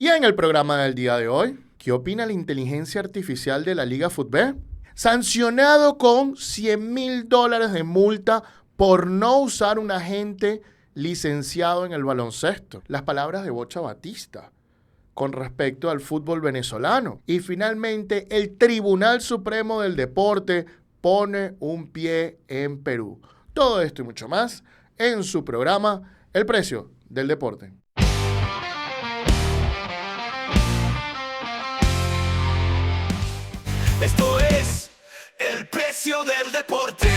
Y en el programa del día de hoy, ¿qué opina la inteligencia artificial de la Liga Fútbol? Sancionado con $100,000 de multa por no usar un agente licenciado en el baloncesto. Las palabras de Bocha Batista con respecto al fútbol venezolano. Y finalmente, el Tribunal Supremo del Deporte pone un pie en Perú. Todo esto y mucho más en su programa El Precio del Deporte. Esto es el precio del deporte.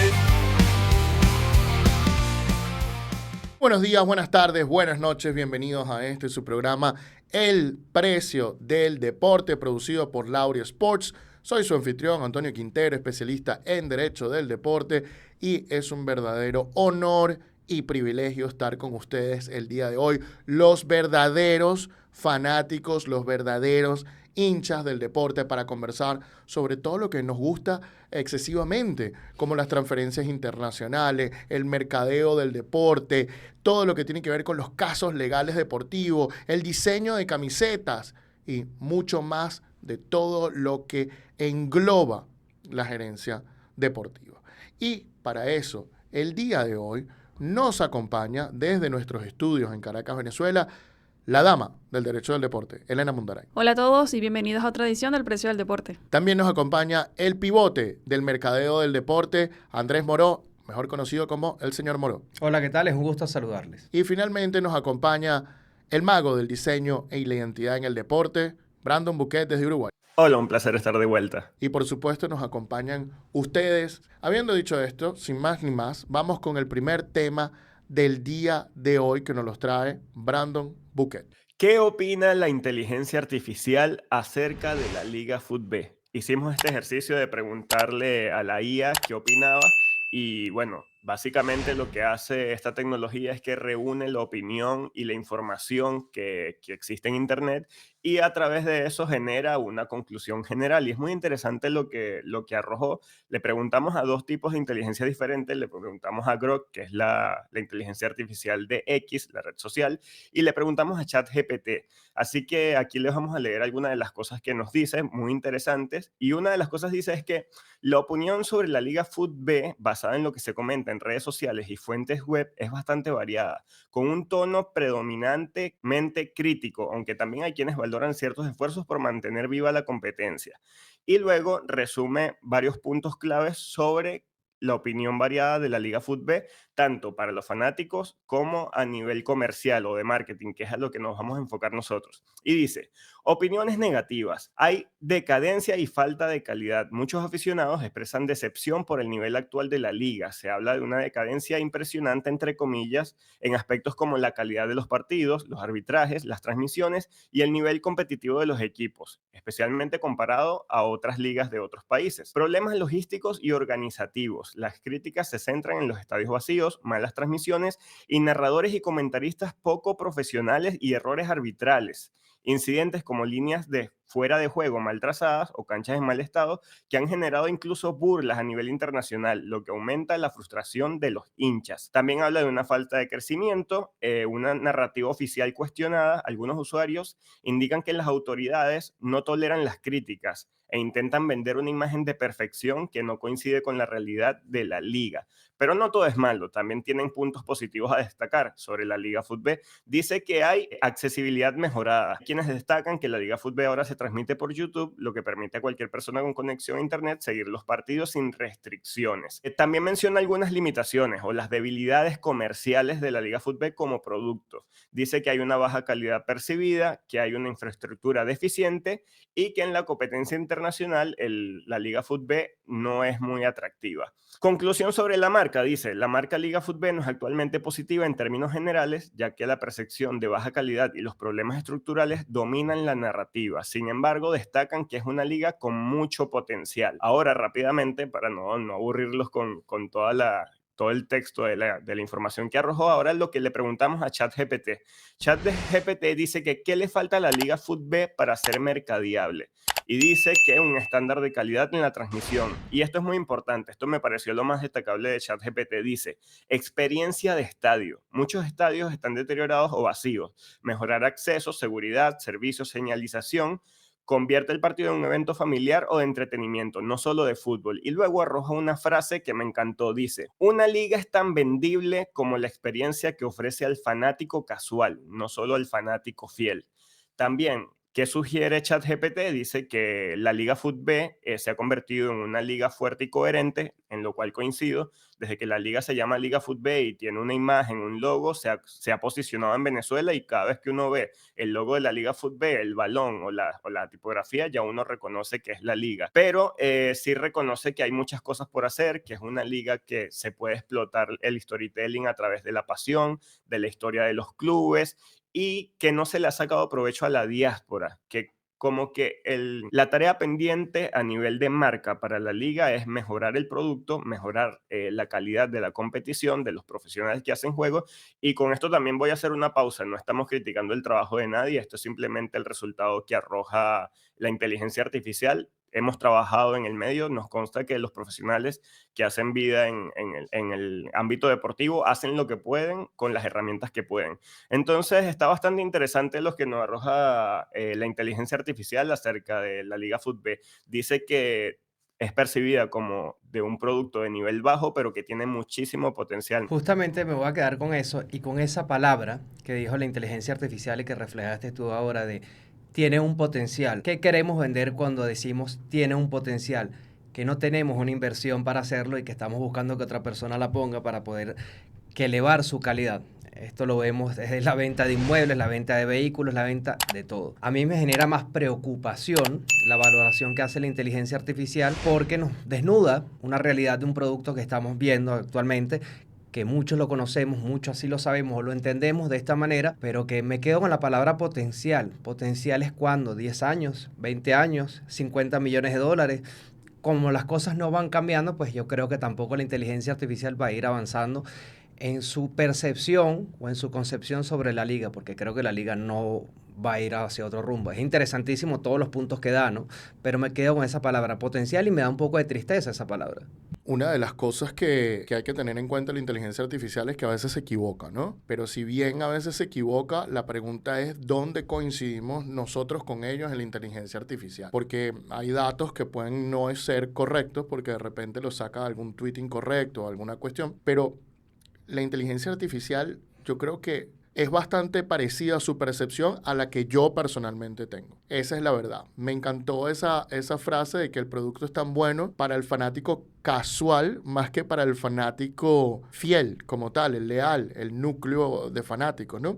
Buenos días, buenas tardes, buenas noches, bienvenidos a su programa El Precio del Deporte, producido por Lauria Sports. Soy su anfitrión, Antonio Quintero, especialista en Derecho del Deporte, y es un verdadero honor y privilegio estar con ustedes el día de hoy. Los verdaderos fanáticos, los verdaderos hinchas del deporte, para conversar sobre todo lo que nos gusta excesivamente, como las transferencias internacionales, el mercadeo del deporte, todo lo que tiene que ver con los casos legales deportivos, el diseño de camisetas y mucho más de todo lo que engloba la gerencia deportiva. Y para eso, el día de hoy nos acompaña desde nuestros estudios en Caracas, Venezuela, la dama del derecho del deporte, Elena Mundaray. Hola a todos y bienvenidos a otra edición del Precio del Deporte. También nos acompaña el pivote del mercadeo del deporte, Andrés Moró, mejor conocido como el señor Moró. Hola, ¿qué tal? Es un gusto saludarles. Y finalmente nos acompaña el mago del diseño y la identidad en el deporte, Brandon Buquet desde Uruguay. Hola, un placer estar de vuelta. Y por supuesto nos acompañan ustedes. Habiendo dicho esto, sin más ni más, vamos con el primer tema del día de hoy que nos los trae Brandon Buquet. ¿Qué opina la inteligencia artificial acerca de la Liga Fútbol? Hicimos este ejercicio de preguntarle a la IA qué opinaba y bueno, básicamente lo que hace esta tecnología es que reúne la opinión y la información que existe en Internet y a través de eso genera una conclusión general. Y es muy interesante lo que arrojó. Le preguntamos a dos tipos de inteligencia diferentes. Le preguntamos a Grok, que es la inteligencia artificial de X, la red social, y le preguntamos a ChatGPT. Así que aquí les vamos a leer algunas de las cosas que nos dice, muy interesantes. Y una de las cosas dice es que la opinión sobre la Liga Fútbol, basada en lo que se comenta en redes sociales y fuentes web, es bastante variada, con un tono predominantemente crítico, aunque también hay quienes valoran ciertos esfuerzos por mantener viva la competencia. Y luego resume varios puntos claves sobre la opinión variada de la Liga Fútbol, tanto para los fanáticos como a nivel comercial o de marketing, que es a lo que nos vamos a enfocar nosotros. Y dice, opiniones negativas. Hay decadencia y falta de calidad. Muchos aficionados expresan decepción por el nivel actual de la liga. Se habla de una decadencia impresionante, entre comillas, en aspectos como la calidad de los partidos, los arbitrajes, las transmisiones y el nivel competitivo de los equipos, especialmente comparado a otras ligas de otros países. Problemas logísticos y organizativos. Las críticas se centran en los estadios vacíos, malas transmisiones y narradores y comentaristas poco profesionales y errores arbitrales. Incidentes como líneas de fuera de juego mal trazadas o canchas en mal estado que han generado incluso burlas a nivel internacional, lo que aumenta la frustración de los hinchas. También habla de una falta de crecimiento, una narrativa oficial cuestionada. Algunos usuarios indican que las autoridades no toleran las críticas e intentan vender una imagen de perfección que no coincide con la realidad de la liga. Pero no todo es malo, también tienen puntos positivos a destacar sobre la Liga Fútbol. Dice que hay accesibilidad mejorada. Quienes destacan que la Liga Fútbol ahora se transmite por YouTube, lo que permite a cualquier persona con conexión a Internet seguir los partidos sin restricciones. También menciona algunas limitaciones o las debilidades comerciales de la Liga Fútbol como producto. Dice que hay una baja calidad percibida, que hay una infraestructura deficiente y que en la competencia internacional la Liga Fútbol no es muy atractiva. Conclusión sobre la marca, dice, la marca Liga Fútbol no es actualmente positiva en términos generales, ya que la percepción de baja calidad y los problemas estructurales dominan la narrativa. Sin embargo, destacan que es una liga con mucho potencial. Ahora, rápidamente, para no aburrirlos con toda todo el texto de la información que arrojó. Ahora lo que le preguntamos a ChatGPT. ChatGPT dice que ¿qué le falta a la Liga FUTB para ser mercadeable? Y dice que un estándar de calidad en la transmisión. Y esto es muy importante, esto me pareció lo más destacable de ChatGPT. Dice, experiencia de estadio. Muchos estadios están deteriorados o vacíos. Mejorar acceso, seguridad, servicios, señalización. Convierte el partido en un evento familiar o de entretenimiento, no solo de fútbol. Y luego arroja una frase que me encantó. Dice, una liga es tan vendible como la experiencia que ofrece al fanático casual, no solo al fanático fiel. También, ¿qué sugiere ChatGPT? Dice que la Liga FUTB se ha convertido en una liga fuerte y coherente, en lo cual coincido. Desde que la liga se llama Liga FUTB y tiene una imagen, un logo, se ha posicionado en Venezuela, y cada vez que uno ve el logo de la Liga FUTB, el balón o la tipografía, ya uno reconoce que es la liga. Pero sí reconoce que hay muchas cosas por hacer, que es una liga que se puede explotar el storytelling a través de la pasión, de la historia de los clubes, y que no se le ha sacado provecho a la diáspora, que como que la tarea pendiente a nivel de marca para la liga es mejorar el producto, mejorar la calidad de la competición, de los profesionales que hacen juegos. Y con esto también voy a hacer una pausa. No estamos criticando el trabajo de nadie, esto es simplemente el resultado que arroja la inteligencia artificial. Hemos trabajado en el medio, nos consta que los profesionales que hacen vida en el ámbito deportivo hacen lo que pueden con las herramientas que pueden. Entonces está bastante interesante lo que nos arroja la inteligencia artificial acerca de la Liga FUTB. Dice que es percibida como de un producto de nivel bajo, pero que tiene muchísimo potencial. Justamente me voy a quedar con eso y con esa palabra que dijo la inteligencia artificial y que reflejaste tú ahora de tiene un potencial. ¿Qué queremos vender cuando decimos tiene un potencial? Que no tenemos una inversión para hacerlo y que estamos buscando que otra persona la ponga para poder que elevar su calidad. Esto lo vemos desde la venta de inmuebles, la venta de vehículos, la venta de todo. A mí me genera más preocupación la valoración que hace la inteligencia artificial porque nos desnuda una realidad de un producto que estamos viendo actualmente, que muchos lo conocemos, muchos así lo sabemos o lo entendemos de esta manera, pero que me quedo con la palabra potencial. Potencial es cuando 10 años, 20 años, 50 millones de dólares. Como las cosas no van cambiando, pues yo creo que tampoco la inteligencia artificial va a ir avanzando en su percepción o en su concepción sobre la liga, porque creo que la liga no va a ir hacia otro rumbo. Es interesantísimo todos los puntos que da, ¿no? Pero me quedo con esa palabra potencial y me da un poco de tristeza esa palabra. Una de las cosas que hay que tener en cuenta la inteligencia artificial es que a veces se equivoca, ¿no? Pero si bien a veces se equivoca, la pregunta es ¿dónde coincidimos nosotros con ellos en la inteligencia artificial? Porque hay datos que pueden no ser correctos porque de repente los saca algún tweet incorrecto o alguna cuestión, pero la inteligencia artificial yo creo que es bastante parecida a su percepción a la que yo personalmente tengo. Esa es la verdad. Me encantó esa frase de que el producto es tan bueno para el fanático casual más que para el fanático fiel como tal, el leal, el núcleo de fanáticos, ¿no?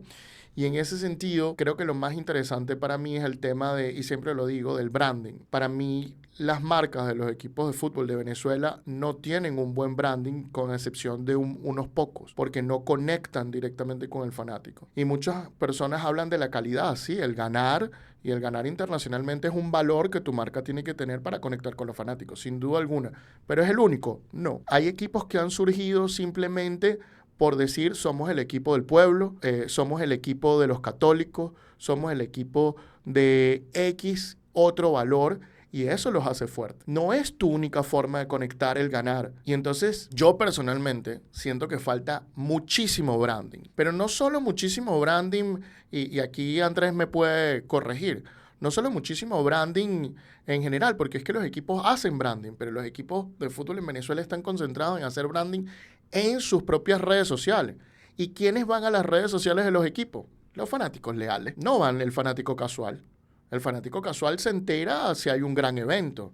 Y en ese sentido, creo que lo más interesante para mí es el tema de, y siempre lo digo, del branding. Para mí, las marcas de los equipos de fútbol de Venezuela no tienen un buen branding, con excepción de unos pocos, porque no conectan directamente con el fanático. Y muchas personas hablan de la calidad, sí, el ganar, y el ganar internacionalmente es un valor que tu marca tiene que tener para conectar con los fanáticos, sin duda alguna. ¿Pero es el único? No. Hay equipos que han surgido simplemente por decir somos el equipo del pueblo, somos el equipo de los católicos, somos el equipo de X otro valor, y eso los hace fuertes. No es tu única forma de conectar el ganar. Y entonces yo personalmente siento que falta muchísimo branding, pero no solo muchísimo branding, y aquí Andrés me puede corregir, no solo muchísimo branding en general, porque es que los equipos hacen branding, pero los equipos de fútbol en Venezuela están concentrados en hacer branding en sus propias redes sociales. ¿Y quiénes van a las redes sociales de los equipos? Los fanáticos leales. No van el fanático casual. El fanático casual se entera si hay un gran evento,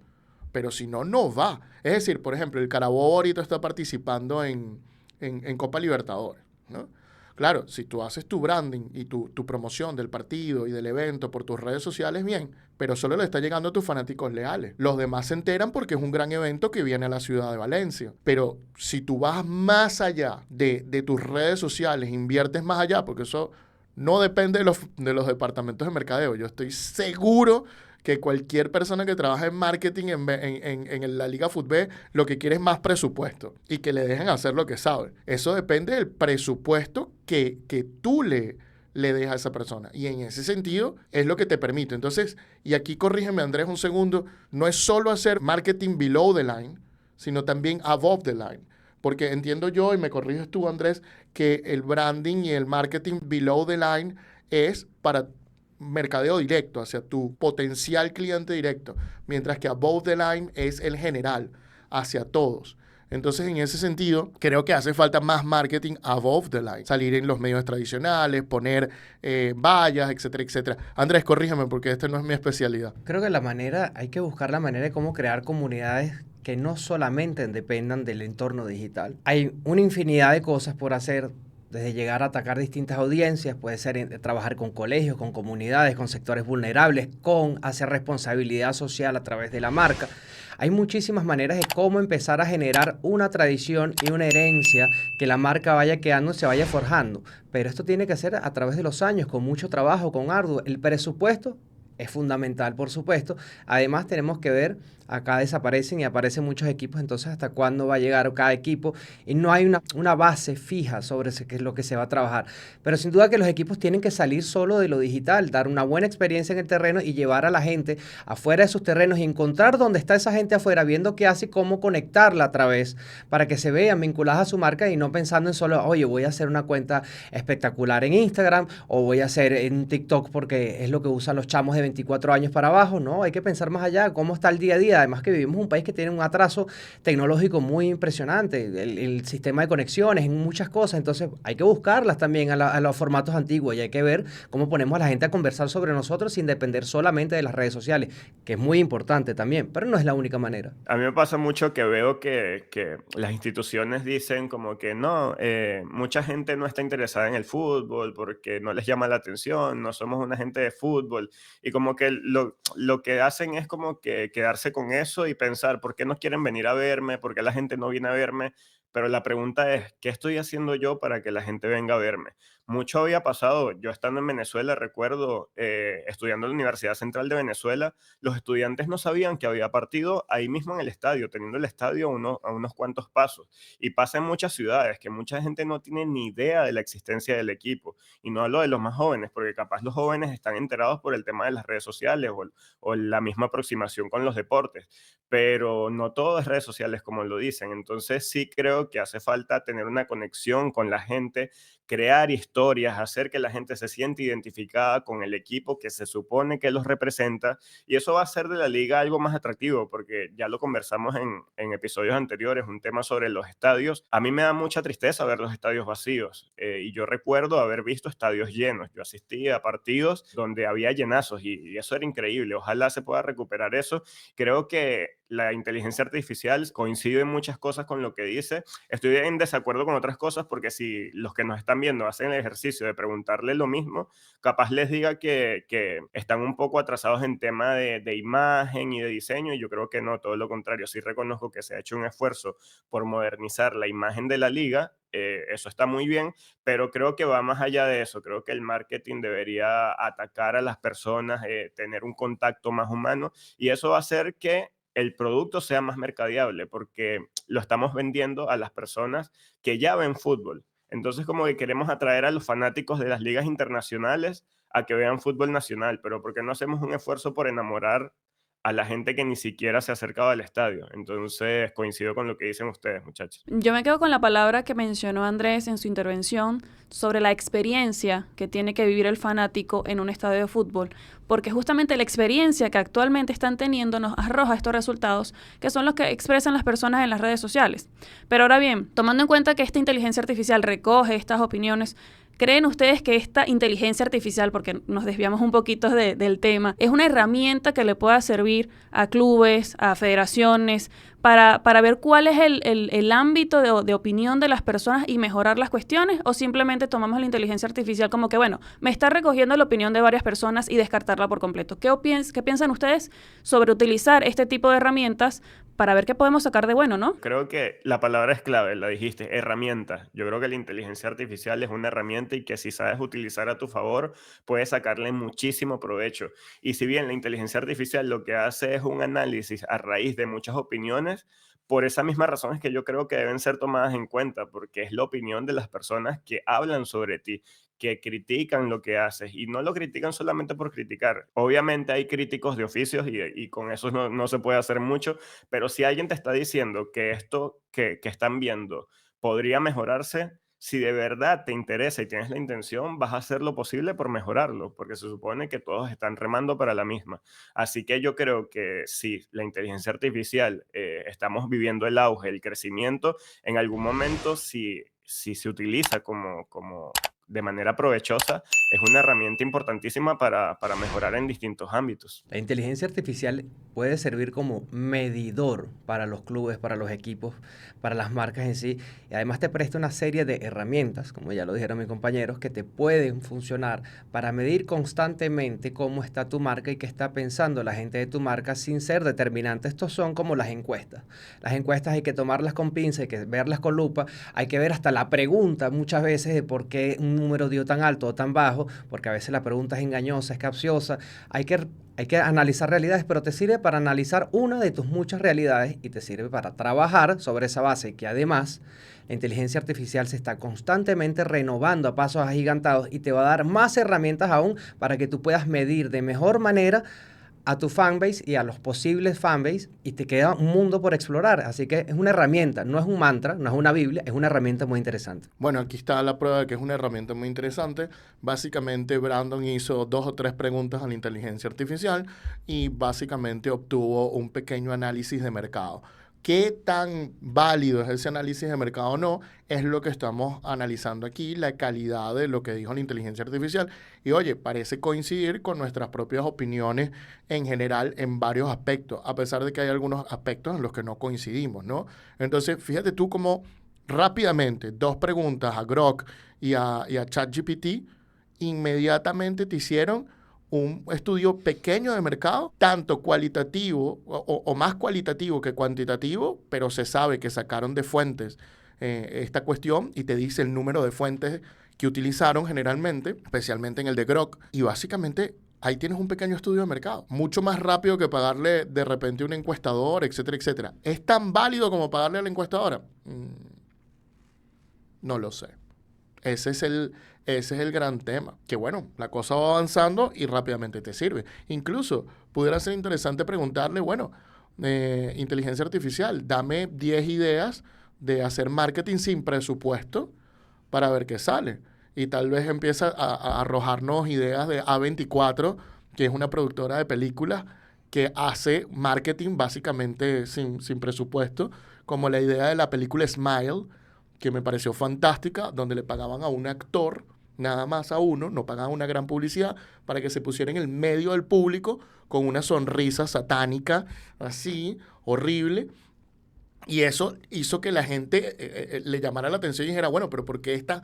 pero si no, no va. Es decir, por ejemplo, el Carabobo ahorita está participando en Copa Libertadores, ¿no? Claro, si tú haces tu branding y tu promoción del partido y del evento por tus redes sociales, bien, pero solo le está llegando a tus fanáticos leales. Los demás se enteran porque es un gran evento que viene a la ciudad de Valencia. Pero si tú vas más allá de tus redes sociales, inviertes más allá, porque eso no depende de los departamentos de mercadeo. Yo estoy seguro que cualquier persona que trabaja en marketing en la Liga Fútbol lo que quiere es más presupuesto y que le dejen hacer lo que sabe. Eso depende del presupuesto que tú le dejas a esa persona. Y en ese sentido es lo que te permite. Entonces, y aquí corrígeme Andrés un segundo, no es solo hacer marketing below the line, sino también above the line. Porque entiendo yo, y me corriges tú Andrés, que el branding y el marketing below the line es para mercadeo directo, hacia tu potencial cliente directo, mientras que above the line es el general, hacia todos. Entonces, en ese sentido, creo que hace falta más marketing above the line. Salir en los medios tradicionales, poner vallas, etcétera, etcétera. Andrés, corrígeme porque esta no es mi especialidad. Creo que hay que buscar la manera de cómo crear comunidades que no solamente dependan del entorno digital. Hay una infinidad de cosas por hacer, desde llegar a atacar distintas audiencias, puede ser trabajar con colegios, con comunidades, con sectores vulnerables, con hacer responsabilidad social a través de la marca. Hay muchísimas maneras de cómo empezar a generar una tradición y una herencia que la marca vaya quedando, se vaya forjando. Pero esto tiene que ser a través de los años, con mucho trabajo, con arduo. El presupuesto es fundamental, por supuesto. Además, tenemos que ver, acá desaparecen y aparecen muchos equipos, entonces hasta cuándo va a llegar cada equipo. Y no hay una base fija sobre qué es lo que se va a trabajar. Pero sin duda que los equipos tienen que salir solo de lo digital, dar una buena experiencia en el terreno y llevar a la gente afuera de sus terrenos y encontrar dónde está esa gente afuera, viendo qué hace y cómo conectarla a través, para que se vean vinculadas a su marca y no pensando en solo, oye, voy a hacer una cuenta espectacular en Instagram o voy a hacer en TikTok porque es lo que usan los chamos de 24 años para abajo. No, hay que pensar más allá, cómo está el día a día. Además que vivimos en un país que tiene un atraso tecnológico muy impresionante, el sistema de conexiones, en muchas cosas, entonces hay que buscarlas también a los formatos antiguos y hay que ver cómo ponemos a la gente a conversar sobre nosotros sin depender solamente de las redes sociales, que es muy importante también, pero no es la única manera. A mí me pasa mucho que veo que las instituciones dicen como que no, mucha gente no está interesada en el fútbol porque no les llama la atención, no somos una gente de fútbol, y como que lo que hacen es como que quedarse con eso y pensar, ¿por qué no quieren venir a verme? ¿Por qué la gente no viene a verme? Pero la pregunta es, ¿qué estoy haciendo yo para que la gente venga a verme? Mucho había pasado, yo estando en Venezuela, recuerdo, estudiando en la Universidad Central de Venezuela, los estudiantes no sabían que había partido ahí mismo en el estadio, teniendo el estadio a unos cuantos pasos. Y pasa en muchas ciudades, que mucha gente no tiene ni idea de la existencia del equipo. Y no hablo de los más jóvenes, porque capaz los jóvenes están enterados por el tema de las redes sociales o la misma aproximación con los deportes. Pero no todo es redes sociales, como lo dicen. Entonces sí creo que hace falta tener una conexión con la gente, crear historias, hacer que la gente se siente identificada con el equipo que se supone que los representa, y eso va a hacer de la liga algo más atractivo, porque ya lo conversamos en episodios anteriores, un tema sobre los estadios. A mí me da mucha tristeza ver los estadios vacíos, y yo recuerdo haber visto estadios llenos. Yo asistí a partidos donde había llenazos y eso era increíble. Ojalá se pueda recuperar eso. Creo que la inteligencia artificial coincide en muchas cosas con lo que dice. Estoy en desacuerdo con otras cosas, porque si los que nos están viendo hacen el ejercicio de preguntarle lo mismo, capaz les diga que están un poco atrasados en tema de imagen y de diseño, y yo creo que no, todo lo contrario. Sí reconozco que se ha hecho un esfuerzo por modernizar la imagen de la liga, eso está muy bien, pero creo que va más allá de eso. Creo que el marketing debería atacar a las personas, tener un contacto más humano, y eso va a hacer que el producto sea más mercadeable, porque lo estamos vendiendo a las personas que ya ven fútbol. Entonces como que queremos atraer a los fanáticos de las ligas internacionales a que vean fútbol nacional, pero ¿por qué no hacemos un esfuerzo por enamorar a la gente que ni siquiera se ha acercado al estadio? Entonces coincido con lo que dicen ustedes, muchachos. Yo me quedo con la palabra que mencionó Andrés en su intervención sobre la experiencia que tiene que vivir el fanático en un estadio de fútbol, porque justamente la experiencia que actualmente están teniendo nos arroja estos resultados, que son los que expresan las personas en las redes sociales. Pero ahora bien, tomando en cuenta que esta inteligencia artificial recoge estas opiniones, ¿creen ustedes que esta inteligencia artificial, porque nos desviamos un poquito del tema, es una herramienta que le pueda servir a clubes, a federaciones, para ver cuál es el ámbito de opinión de las personas y mejorar las cuestiones, o simplemente tomamos la inteligencia artificial como que, bueno, me está recogiendo la opinión de varias personas y descartarla por completo? ¿Qué piensan ustedes sobre utilizar este tipo de herramientas para ver qué podemos sacar de bueno, ¿no? Creo que la palabra es clave, la dijiste, herramienta. Yo creo que la inteligencia artificial es una herramienta y que si sabes utilizar a tu favor, puedes sacarle muchísimo provecho. Y si bien la inteligencia artificial lo que hace es un análisis a raíz de muchas opiniones, por esa misma razón es que yo creo que deben ser tomadas en cuenta, porque es la opinión de las personas que hablan sobre ti, que critican lo que haces y no lo critican solamente por criticar. Obviamente hay críticos de oficios y con eso no se puede hacer mucho, pero si alguien te está diciendo que esto que están viendo podría mejorarse, si de verdad te interesa y tienes la intención, vas a hacer lo posible por mejorarlo, porque se supone que todos están remando para la misma. Así que yo creo que si la inteligencia artificial, estamos viviendo el auge, el crecimiento, en algún momento, si se utiliza como de manera provechosa, es una herramienta importantísima para mejorar en distintos ámbitos. La inteligencia artificial puede servir como medidor para los clubes, para los equipos, para las marcas en sí. Y además te presta una serie de herramientas, como ya lo dijeron mis compañeros, que te pueden funcionar para medir constantemente cómo está tu marca y qué está pensando la gente de tu marca sin ser determinante. Estos son como las encuestas. Las encuestas hay que tomarlas con pinza, hay que verlas con lupa, hay que ver hasta la pregunta muchas veces de por qué un número dio tan alto o tan bajo, porque a veces la pregunta es engañosa, es capciosa. Hay que analizar realidades, pero te sirve para analizar una de tus muchas realidades y te sirve para trabajar sobre esa base, que además la inteligencia artificial se está constantemente renovando a pasos agigantados y te va a dar más herramientas aún para que tú puedas medir de mejor manera a tu fanbase y a los posibles fanbase, y te queda un mundo por explorar. Así que es una herramienta, no es un mantra, no es una Biblia, es una herramienta muy interesante. Bueno, aquí está la prueba de que es una herramienta muy interesante. Básicamente, Brandon hizo 2 o 3 preguntas a la inteligencia artificial y básicamente obtuvo un pequeño análisis de mercado. ¿Qué tan válido es ese análisis de mercado o no? Es lo que estamos analizando aquí, la calidad de lo que dijo la inteligencia artificial. Y oye, parece coincidir con nuestras propias opiniones en general en varios aspectos, a pesar de que hay algunos aspectos en los que no coincidimos, ¿no? Entonces, fíjate tú cómo rápidamente 2 preguntas a Grok y a ChatGPT inmediatamente te hicieron un estudio pequeño de mercado, tanto cualitativo o más cualitativo que cuantitativo, pero se sabe que sacaron de fuentes esta cuestión y te dice el número de fuentes que utilizaron generalmente, especialmente en el de Grok, y básicamente ahí tienes un pequeño estudio de mercado, mucho más rápido que pagarle de repente a un encuestador, etcétera, etcétera. ¿Es tan válido como pagarle a la encuestadora? No lo sé. Ese es el gran tema. Que bueno, la cosa va avanzando y rápidamente te sirve. Incluso pudiera ser interesante preguntarle, bueno, inteligencia artificial, dame 10 ideas de hacer marketing sin presupuesto para ver qué sale. Y tal vez empieza a arrojarnos ideas de A24, que es una productora de películas que hace marketing básicamente sin presupuesto, como la idea de la película Smile, que me pareció fantástica, donde le pagaban a un actor, nada más a uno, no pagaban una gran publicidad, para que se pusiera en el medio del público con una sonrisa satánica, así, horrible. Y eso hizo que la gente le llamara la atención y dijera, bueno, pero ¿por qué esta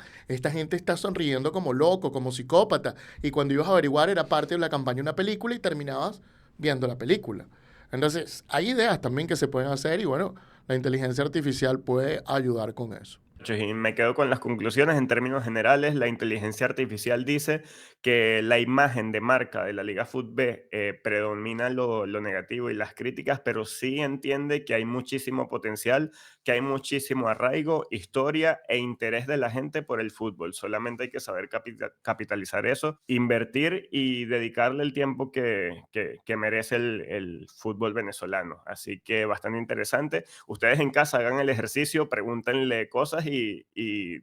gente está sonriendo como loco, como psicópata? Y cuando ibas a averiguar era parte de la campaña de una película y terminabas viendo la película. Entonces, hay ideas también que se pueden hacer y bueno, la inteligencia artificial puede ayudar con eso. Y me quedo con las conclusiones en términos generales. La inteligencia artificial dice que la imagen de marca de la Liga Fútbol predomina lo negativo y las críticas, pero sí entiende que hay muchísimo potencial, que hay muchísimo arraigo, historia e interés de la gente por el fútbol. Solamente hay que saber capitalizar eso, invertir y dedicarle el tiempo que merece el fútbol venezolano. Así que bastante interesante. Ustedes en casa hagan el ejercicio, pregúntenle cosas y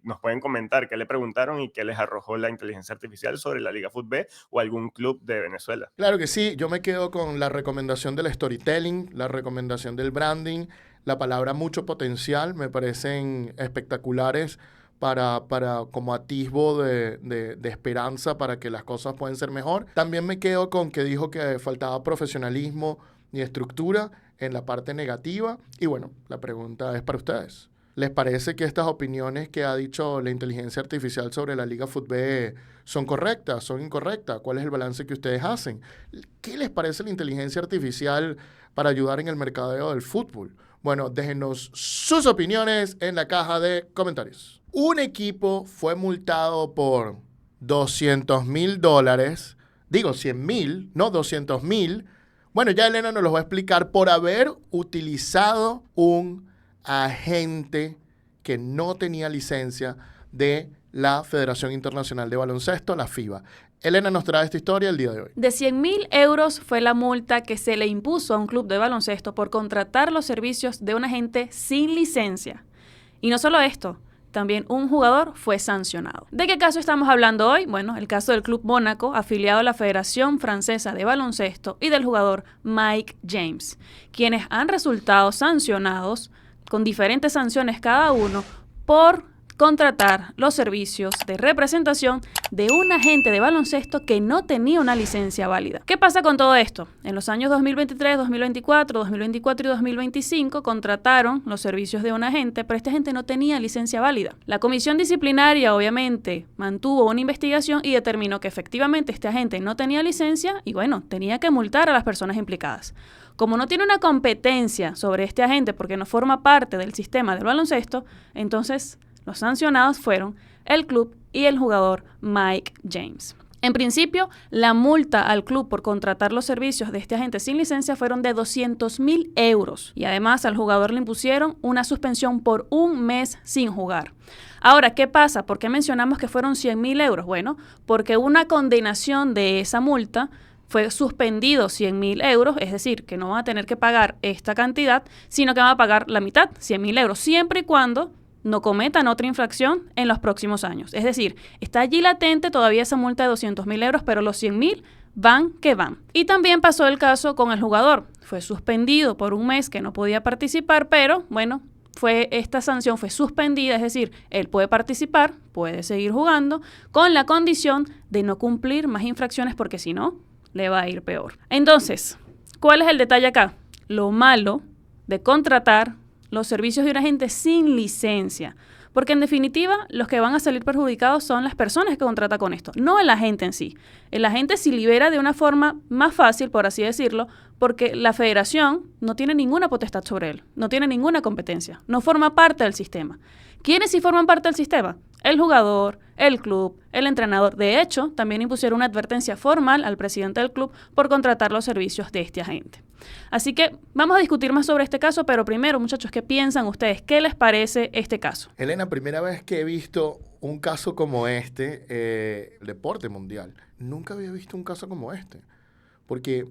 nos pueden comentar qué le preguntaron y qué les arrojó la inteligencia artificial sobre la Liga Fútbol o algún club de Venezuela. Claro que sí, yo me quedo con la recomendación del storytelling, la recomendación del branding, la palabra mucho potencial, me parecen espectaculares para como atisbo de esperanza para que las cosas puedan ser mejor. También me quedo con que dijo que faltaba profesionalismo ni estructura en la parte negativa. Y bueno, la pregunta es para ustedes. ¿Les parece que estas opiniones que ha dicho la inteligencia artificial sobre la Liga Fútbol son correctas, son incorrectas? ¿Cuál es el balance que ustedes hacen? ¿Qué les parece la inteligencia artificial para ayudar en el mercadeo del fútbol? Bueno, déjenos sus opiniones en la caja de comentarios. Un equipo fue multado por $200,000, digo 100,000, no 200,000. Bueno, ya Elena nos lo va a explicar por haber utilizado un agente que no tenía licencia de la Federación Internacional de Baloncesto, la FIBA. Elena nos trae esta historia el día de hoy. De 100,000 euros fue la multa que se le impuso a un club de baloncesto por contratar los servicios de un agente sin licencia. Y no solo esto, también un jugador fue sancionado. ¿De qué caso estamos hablando hoy? Bueno, el caso del Club Mónaco, afiliado a la Federación Francesa de Baloncesto, y del jugador Mike James, quienes han resultado sancionados con diferentes sanciones cada uno por contratar los servicios de representación de un agente de baloncesto que no tenía una licencia válida. ¿Qué pasa con todo esto? En los años 2023, 2024, 2024 y 2025 contrataron los servicios de un agente, pero este agente no tenía licencia válida. La comisión disciplinaria obviamente mantuvo una investigación y determinó que efectivamente este agente no tenía licencia y bueno, tenía que multar a las personas implicadas. Como no tiene una competencia sobre este agente porque no forma parte del sistema del baloncesto, entonces los sancionados fueron el club y el jugador Mike James. En principio, la multa al club por contratar los servicios de este agente sin licencia fueron de 200,000 euros. Y además al jugador le impusieron una suspensión por un mes sin jugar. Ahora, ¿qué pasa? ¿Por qué mencionamos que fueron 100,000 euros? Bueno, porque una condenación de esa multa fue suspendido 100,000 euros, es decir, que no van a tener que pagar esta cantidad, sino que van a pagar la mitad, 100,000 euros, siempre y cuando no cometan otra infracción en los próximos años. Es decir, está allí latente todavía esa multa de 200,000 euros, pero los 100,000 van que van. Y también pasó el caso con el jugador. Fue suspendido por un mes que no podía participar, pero bueno, esta sanción fue suspendida, es decir, él puede participar, puede seguir jugando, con la condición de no cumplir más infracciones porque si no, le va a ir peor. Entonces, ¿cuál es el detalle acá? Lo malo de contratar los servicios de un agente sin licencia. Porque en definitiva, los que van a salir perjudicados son las personas que contrata con esto, no el agente en sí. El agente se libera de una forma más fácil, por así decirlo, porque la federación no tiene ninguna potestad sobre él, no tiene ninguna competencia, no forma parte del sistema. ¿Quiénes sí forman parte del sistema? El jugador, el club, el entrenador. De hecho, también impusieron una advertencia formal al presidente del club por contratar los servicios de este agente. Así que vamos a discutir más sobre este caso, pero primero, muchachos, ¿qué piensan ustedes? ¿Qué les parece este caso? Elena, primera vez que he visto un caso como este, el deporte mundial. Nunca había visto un caso como este. Porque,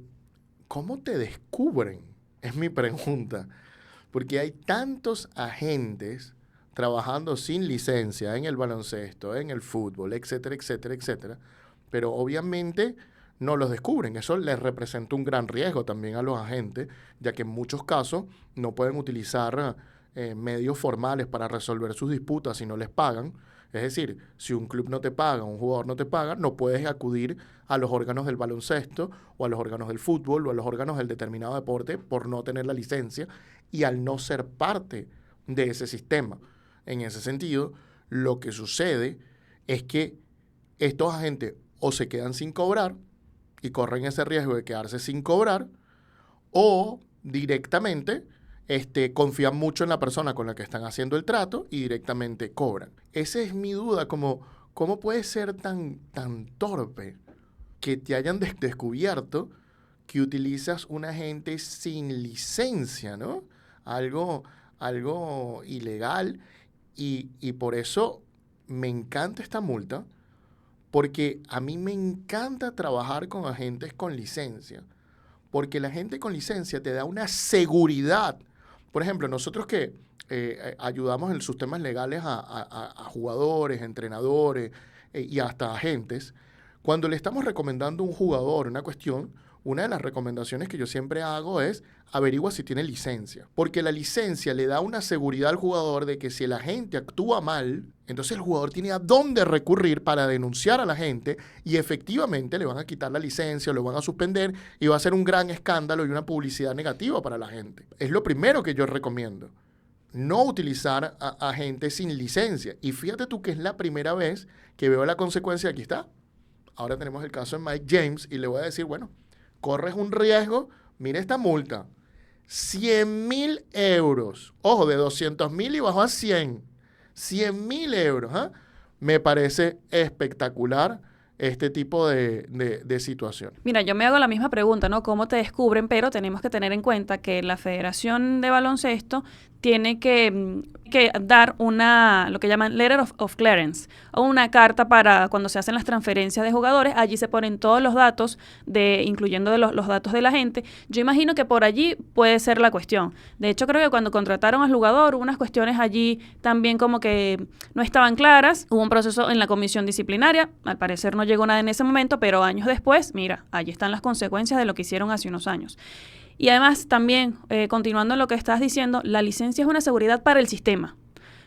¿cómo te descubren? Es mi pregunta. Porque hay tantos agentes trabajando sin licencia en el baloncesto, en el fútbol, etcétera, etcétera, etcétera. Pero obviamente no los descubren. Eso les representa un gran riesgo también a los agentes, ya que en muchos casos no pueden utilizar medios formales para resolver sus disputas si no les pagan. Es decir, si un club no te paga, un jugador no te paga, no puedes acudir a los órganos del baloncesto o a los órganos del fútbol o a los órganos del determinado deporte por no tener la licencia y al no ser parte de ese sistema. En ese sentido, lo que sucede es que estos agentes o se quedan sin cobrar y corren ese riesgo de quedarse sin cobrar, o directamente confían mucho en la persona con la que están haciendo el trato y directamente cobran. Esa es mi duda, ¿cómo puede ser tan torpe que te hayan descubierto que utilizas un agente sin licencia, ¿no? Algo ilegal. Y por eso me encanta esta multa, porque a mí me encanta trabajar con agentes con licencia, porque la gente con licencia te da una seguridad. Por ejemplo, nosotros que ayudamos en sus temas legales a jugadores, entrenadores y hasta agentes, cuando le estamos recomendando a un jugador una cuestión, una de las recomendaciones que yo siempre hago es averigua si tiene licencia. Porque la licencia le da una seguridad al jugador de que si el agente actúa mal, entonces el jugador tiene a dónde recurrir para denunciar a la gente y efectivamente le van a quitar la licencia, lo van a suspender y va a ser un gran escándalo y una publicidad negativa para la gente. Es lo primero que yo recomiendo. No utilizar a gente sin licencia. Y fíjate tú que es la primera vez que veo la consecuencia. Aquí está. Ahora tenemos el caso de Mike James y le voy a decir, bueno, corres un riesgo, mira esta multa. 100.000 euros. Ojo, de 200.000 y bajó a 100. 100.000 euros. ¿Eh? Me parece espectacular este tipo de situación. Mira, yo me hago la misma pregunta, ¿no? ¿Cómo te descubren? Pero tenemos que tener en cuenta que la Federación de Baloncesto tiene que dar lo que llaman Letter of Clearance, o una carta para cuando se hacen las transferencias de jugadores. Allí se ponen todos los datos, incluyendo los datos de la gente. Yo imagino que por allí puede ser la cuestión. De hecho, creo que cuando contrataron al jugador, hubo unas cuestiones allí también como que no estaban claras. Hubo un proceso en la comisión disciplinaria. Al parecer no llegó nada en ese momento, pero años después, mira, allí están las consecuencias de lo que hicieron hace unos años. Y además también, continuando en lo que estás diciendo, la licencia es una seguridad para el sistema.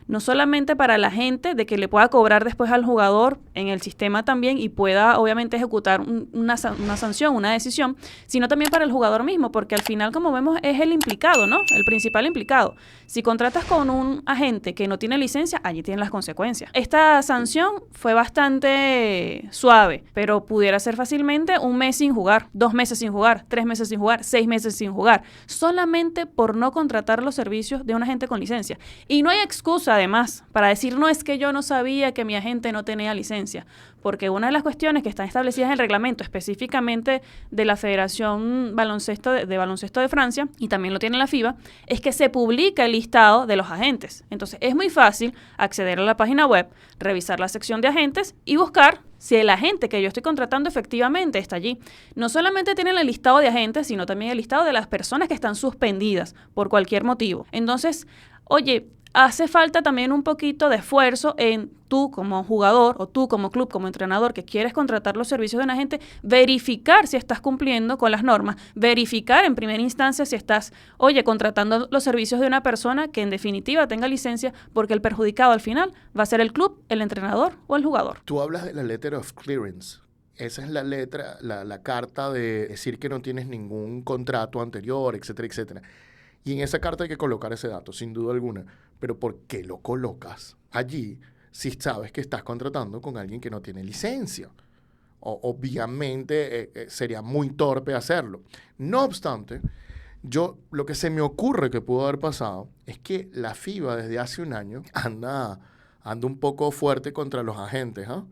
No solamente para la gente, de que le pueda cobrar después al jugador en el sistema también y pueda obviamente ejecutar una sanción, una decisión, sino también para el jugador mismo, porque al final, como vemos, es el implicado, ¿no? El principal implicado. Si contratas con un agente que no tiene licencia, allí tienen las consecuencias. Esta sanción fue bastante suave, pero pudiera ser fácilmente 1 mes sin jugar, 2 meses sin jugar, 3 meses sin jugar, 6 meses sin jugar, solamente por no contratar los servicios de un agente con licencia. Y no hay excusa, además, para decir, no, es que yo no sabía que mi agente no tenía licencia, porque una de las cuestiones que están establecidas en el reglamento, específicamente de la Federación de Baloncesto de Francia, y también lo tiene la FIBA, es que se publica el listado de los agentes. Entonces, es muy fácil acceder a la página web, revisar la sección de agentes y buscar si el agente que yo estoy contratando efectivamente está allí. No solamente tienen el listado de agentes, sino también el listado de las personas que están suspendidas por cualquier motivo. Entonces, oye, hace falta también un poquito de esfuerzo en tú como jugador o tú como club, como entrenador que quieres contratar los servicios de un agente, verificar si estás cumpliendo con las normas, verificar en primera instancia si estás, contratando los servicios de una persona que en definitiva tenga licencia, porque el perjudicado al final va a ser el club, el entrenador o el jugador. Tú hablas de la Letter of Clearance. Esa es la letra, la carta de decir que no tienes ningún contrato anterior, etcétera, etcétera. Y en esa carta hay que colocar ese dato, sin duda alguna. Pero ¿por qué lo colocas allí si sabes que estás contratando con alguien que no tiene licencia? Obviamente sería muy torpe hacerlo. No obstante, lo que se me ocurre que pudo haber pasado es que la FIBA desde hace un año anda un poco fuerte contra los agentes, ¿eh?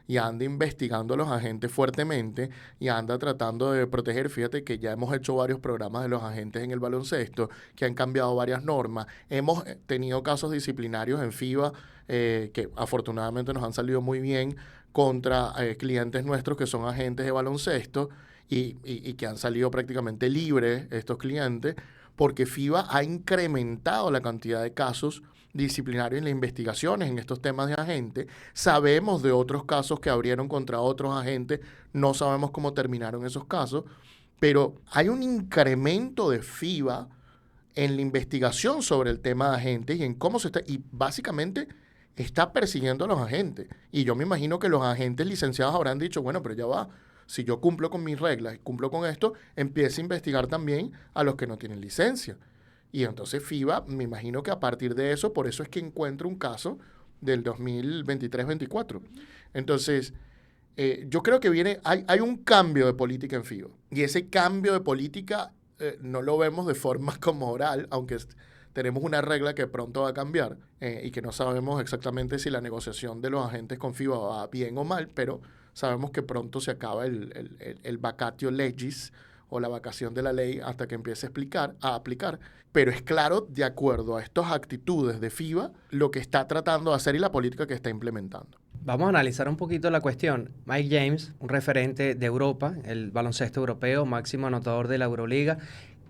Y anda investigando a los agentes fuertemente y anda tratando de proteger. Fíjate que ya hemos hecho varios programas de los agentes en el baloncesto, que han cambiado varias normas. Hemos tenido casos disciplinarios en FIBA que afortunadamente nos han salido muy bien contra clientes nuestros que son agentes de baloncesto y que han salido prácticamente libres estos clientes, porque FIBA ha incrementado la cantidad de casos disciplinarios en las investigaciones en estos temas de agentes. Sabemos de otros casos que abrieron contra otros agentes, no sabemos cómo terminaron esos casos, pero hay un incremento de FIBA en la investigación sobre el tema de agentes y en cómo y básicamente está persiguiendo a los agentes. Y yo me imagino que los agentes licenciados habrán dicho, bueno, pero ya va, si yo cumplo con mis reglas y cumplo con esto, empieza a investigar también a los que no tienen licencia. Y entonces FIBA, me imagino que a partir de eso, por eso es que encuentro un caso del 2023-24. Entonces, yo creo que hay un cambio de política en FIBA. Y ese cambio de política no lo vemos de forma como oral, aunque tenemos una regla que pronto va a cambiar y que no sabemos exactamente si la negociación de los agentes con FIBA va bien o mal, pero sabemos que pronto se acaba el vacatio legis, o la vacación de la ley hasta que empiece a aplicar. Pero es claro, de acuerdo a estas actitudes de FIBA, lo que está tratando de hacer y la política que está implementando. Vamos a analizar un poquito la cuestión. Mike James, un referente de Europa, el baloncesto europeo, máximo anotador de la Euroliga.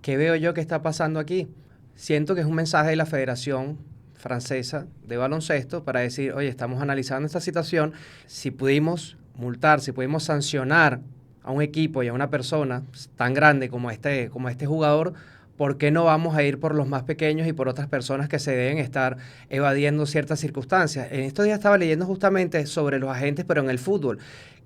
¿Qué veo yo que está pasando aquí? Siento que es un mensaje de la Federación Francesa de Baloncesto para decir, oye, estamos analizando esta situación, si pudimos multar, si pudimos sancionar a un equipo y a una persona tan grande como este jugador, ¿por qué no vamos a ir por los más pequeños y por otras personas que se deben estar evadiendo ciertas circunstancias? En estos días estaba leyendo justamente sobre los agentes, pero en el fútbol,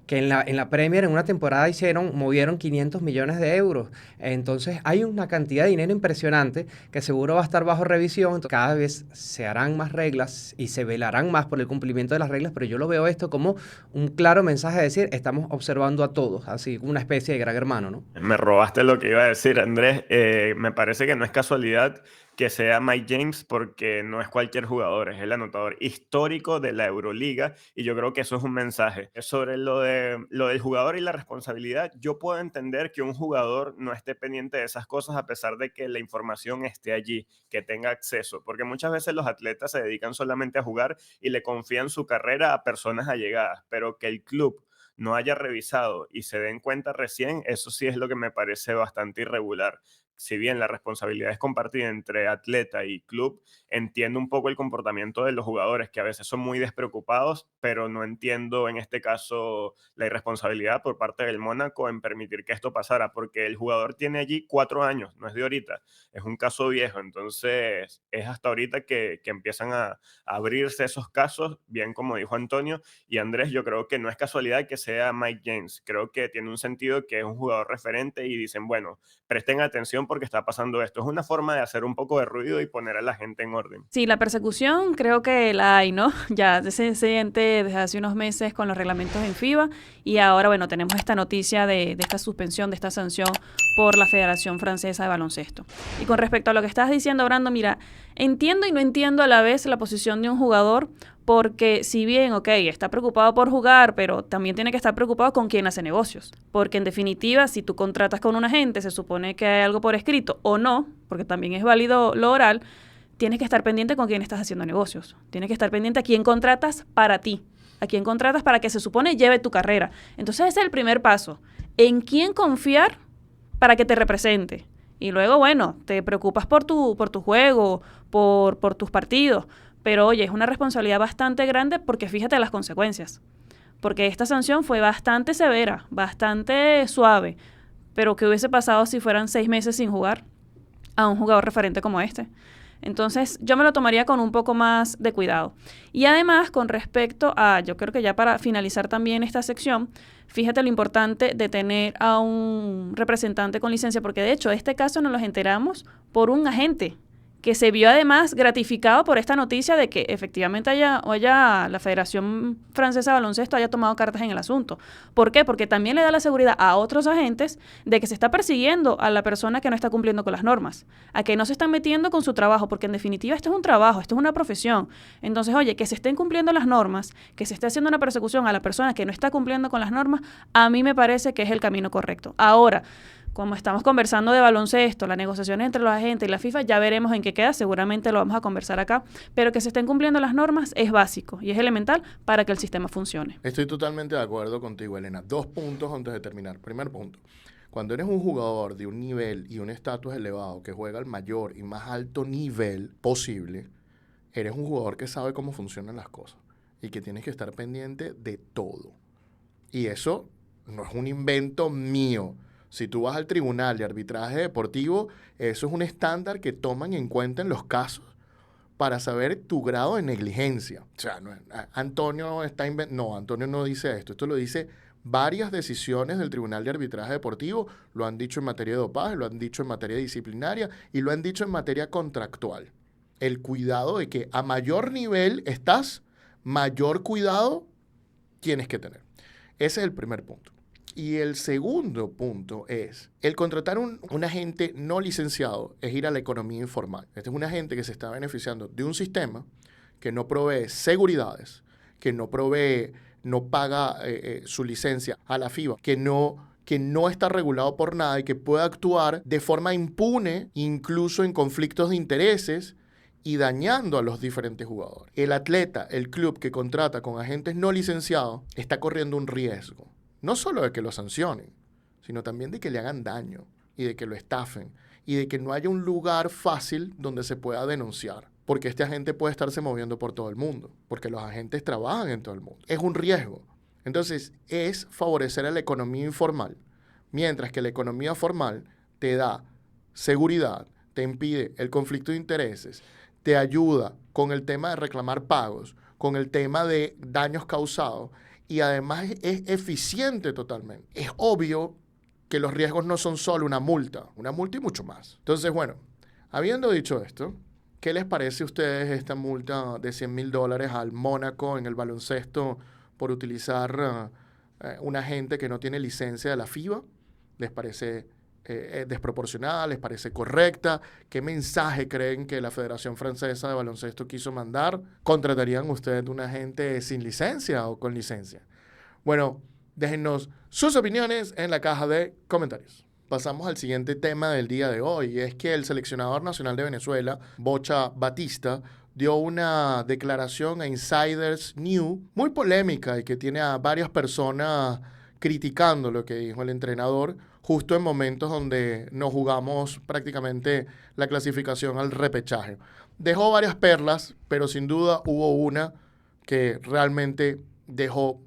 que en la Premier en una temporada movieron 500 millones de euros. Entonces hay una cantidad de dinero impresionante que seguro va a estar bajo revisión. Entonces, cada vez se harán más reglas y se velarán más por el cumplimiento de las reglas, pero yo lo veo esto como un claro mensaje de decir, estamos observando a todos, así una especie de gran hermano, ¿no? Me robaste lo que iba a decir, Andrés. Me parece que no es casualidad que sea Mike James porque no es cualquier jugador, es el anotador histórico de la Euroliga y yo creo que eso es un mensaje. Sobre lo del jugador y la responsabilidad, yo puedo entender que un jugador no esté pendiente de esas cosas a pesar de que la información esté allí, que tenga acceso, porque muchas veces los atletas se dedican solamente a jugar y le confían su carrera a personas allegadas, pero que el club no haya revisado y se den cuenta recién, eso sí es lo que me parece bastante irregular. Si bien la responsabilidad es compartida entre atleta y club, entiendo un poco el comportamiento de los jugadores que a veces son muy despreocupados, pero no entiendo en este caso la irresponsabilidad por parte del Mónaco en permitir que esto pasara, porque el jugador tiene allí 4 años, no es de ahorita, es un caso viejo, entonces es hasta ahorita que empiezan a abrirse esos casos, bien como dijo Antonio, y Andrés, yo creo que no es casualidad que sea Mike James, creo que tiene un sentido que es un jugador referente y dicen, bueno, presten atención porque está pasando esto. Es una forma de hacer un poco de ruido y poner a la gente en orden. Sí, la persecución creo que la hay, ¿no? Ya se siente desde hace unos meses con los reglamentos en FIBA y ahora, bueno, tenemos esta noticia de esta suspensión, de esta sanción por la Federación Francesa de Baloncesto. Y con respecto a lo que estás diciendo, Brando, mira, entiendo y no entiendo a la vez la posición de un jugador porque si bien, ok, está preocupado por jugar, pero también tiene que estar preocupado con quién hace negocios. Porque en definitiva, si tú contratas con un agente, se supone que hay algo por escrito o no, porque también es válido lo oral, tienes que estar pendiente con quién estás haciendo negocios. Tienes que estar pendiente a quién contratas para ti, a quién contratas para que se supone lleve tu carrera. Entonces ese es el primer paso. ¿En quién confiar para que te represente? Y luego, bueno, te preocupas por tu juego, por tus partidos. Pero oye, es una responsabilidad bastante grande porque fíjate las consecuencias. Porque esta sanción fue bastante severa, bastante suave. Pero ¿qué hubiese pasado si fueran 6 meses sin jugar a un jugador referente como este? Entonces yo me lo tomaría con un poco más de cuidado. Y además con respecto a, yo creo que ya para finalizar también esta sección, fíjate lo importante de tener a un representante con licencia, porque de hecho este caso nos lo enteramos por un agente que se vio además gratificado por esta noticia de que efectivamente la Federación Francesa de Baloncesto haya tomado cartas en el asunto. ¿Por qué? Porque también le da la seguridad a otros agentes de que se está persiguiendo a la persona que no está cumpliendo con las normas, a que no se están metiendo con su trabajo, porque en definitiva esto es un trabajo, esto es una profesión. Entonces, oye, que se estén cumpliendo las normas, que se esté haciendo una persecución a la persona que no está cumpliendo con las normas, a mí me parece que es el camino correcto. Ahora, como estamos conversando de baloncesto, las negociaciones entre los agentes y la FIFA, ya veremos en qué queda, seguramente lo vamos a conversar acá, pero que se estén cumpliendo las normas es básico y es elemental para que el sistema funcione. Estoy totalmente de acuerdo contigo, Elena. 2 puntos antes de terminar. Primer punto, cuando eres un jugador de un nivel y un estatus elevado que juega al mayor y más alto nivel posible, eres un jugador que sabe cómo funcionan las cosas y que tienes que estar pendiente de todo. Y eso no es un invento mío. Si tú vas al tribunal de arbitraje deportivo, eso es un estándar que toman en cuenta en los casos para saber tu grado de negligencia. O sea, Antonio Antonio no dice esto. Esto lo dice varias decisiones del Tribunal de Arbitraje Deportivo. Lo han dicho en materia de dopaje, lo han dicho en materia disciplinaria y lo han dicho en materia contractual. El cuidado de que a mayor nivel estás, mayor cuidado tienes que tener. Ese es el primer punto. Y el segundo punto es, el contratar un agente no licenciado es ir a la economía informal. Este es un agente que se está beneficiando de un sistema que no provee seguridades, que no paga su licencia a la FIBA, que no está regulado por nada y que puede actuar de forma impune, incluso en conflictos de intereses y dañando a los diferentes jugadores. El atleta, el club que contrata con agentes no licenciados, está corriendo un riesgo. No solo de que lo sancionen, sino también de que le hagan daño y de que lo estafen y de que no haya un lugar fácil donde se pueda denunciar. Porque este agente puede estarse moviendo por todo el mundo, porque los agentes trabajan en todo el mundo. Es un riesgo. Entonces, es favorecer a la economía informal Mientras que la economía formal te da seguridad, te impide el conflicto de intereses, te ayuda con el tema de reclamar pagos, con el tema de daños causados y además es eficiente totalmente. Es obvio que los riesgos no son solo una multa y mucho más. Entonces, bueno, habiendo dicho esto, ¿qué les parece a ustedes esta multa de $100,000 al Mónaco en el baloncesto por utilizar una gente que no tiene licencia de la FIBA? ¿Les parece desproporcionada? ¿Les parece correcta? ¿Qué mensaje creen que la Federación Francesa de Baloncesto quiso mandar? ¿Contratarían ustedes una gente sin licencia o con licencia? Bueno, déjennos sus opiniones en la caja de comentarios. Pasamos al siguiente tema del día de hoy, y es que el seleccionador nacional de Venezuela, Bocha Batista, dio una declaración a Insiders News muy polémica y que tiene a varias personas criticando lo que dijo el entrenador, justo en momentos donde nos jugamos prácticamente la clasificación al repechaje. Dejó varias perlas, pero sin duda hubo una que realmente dejó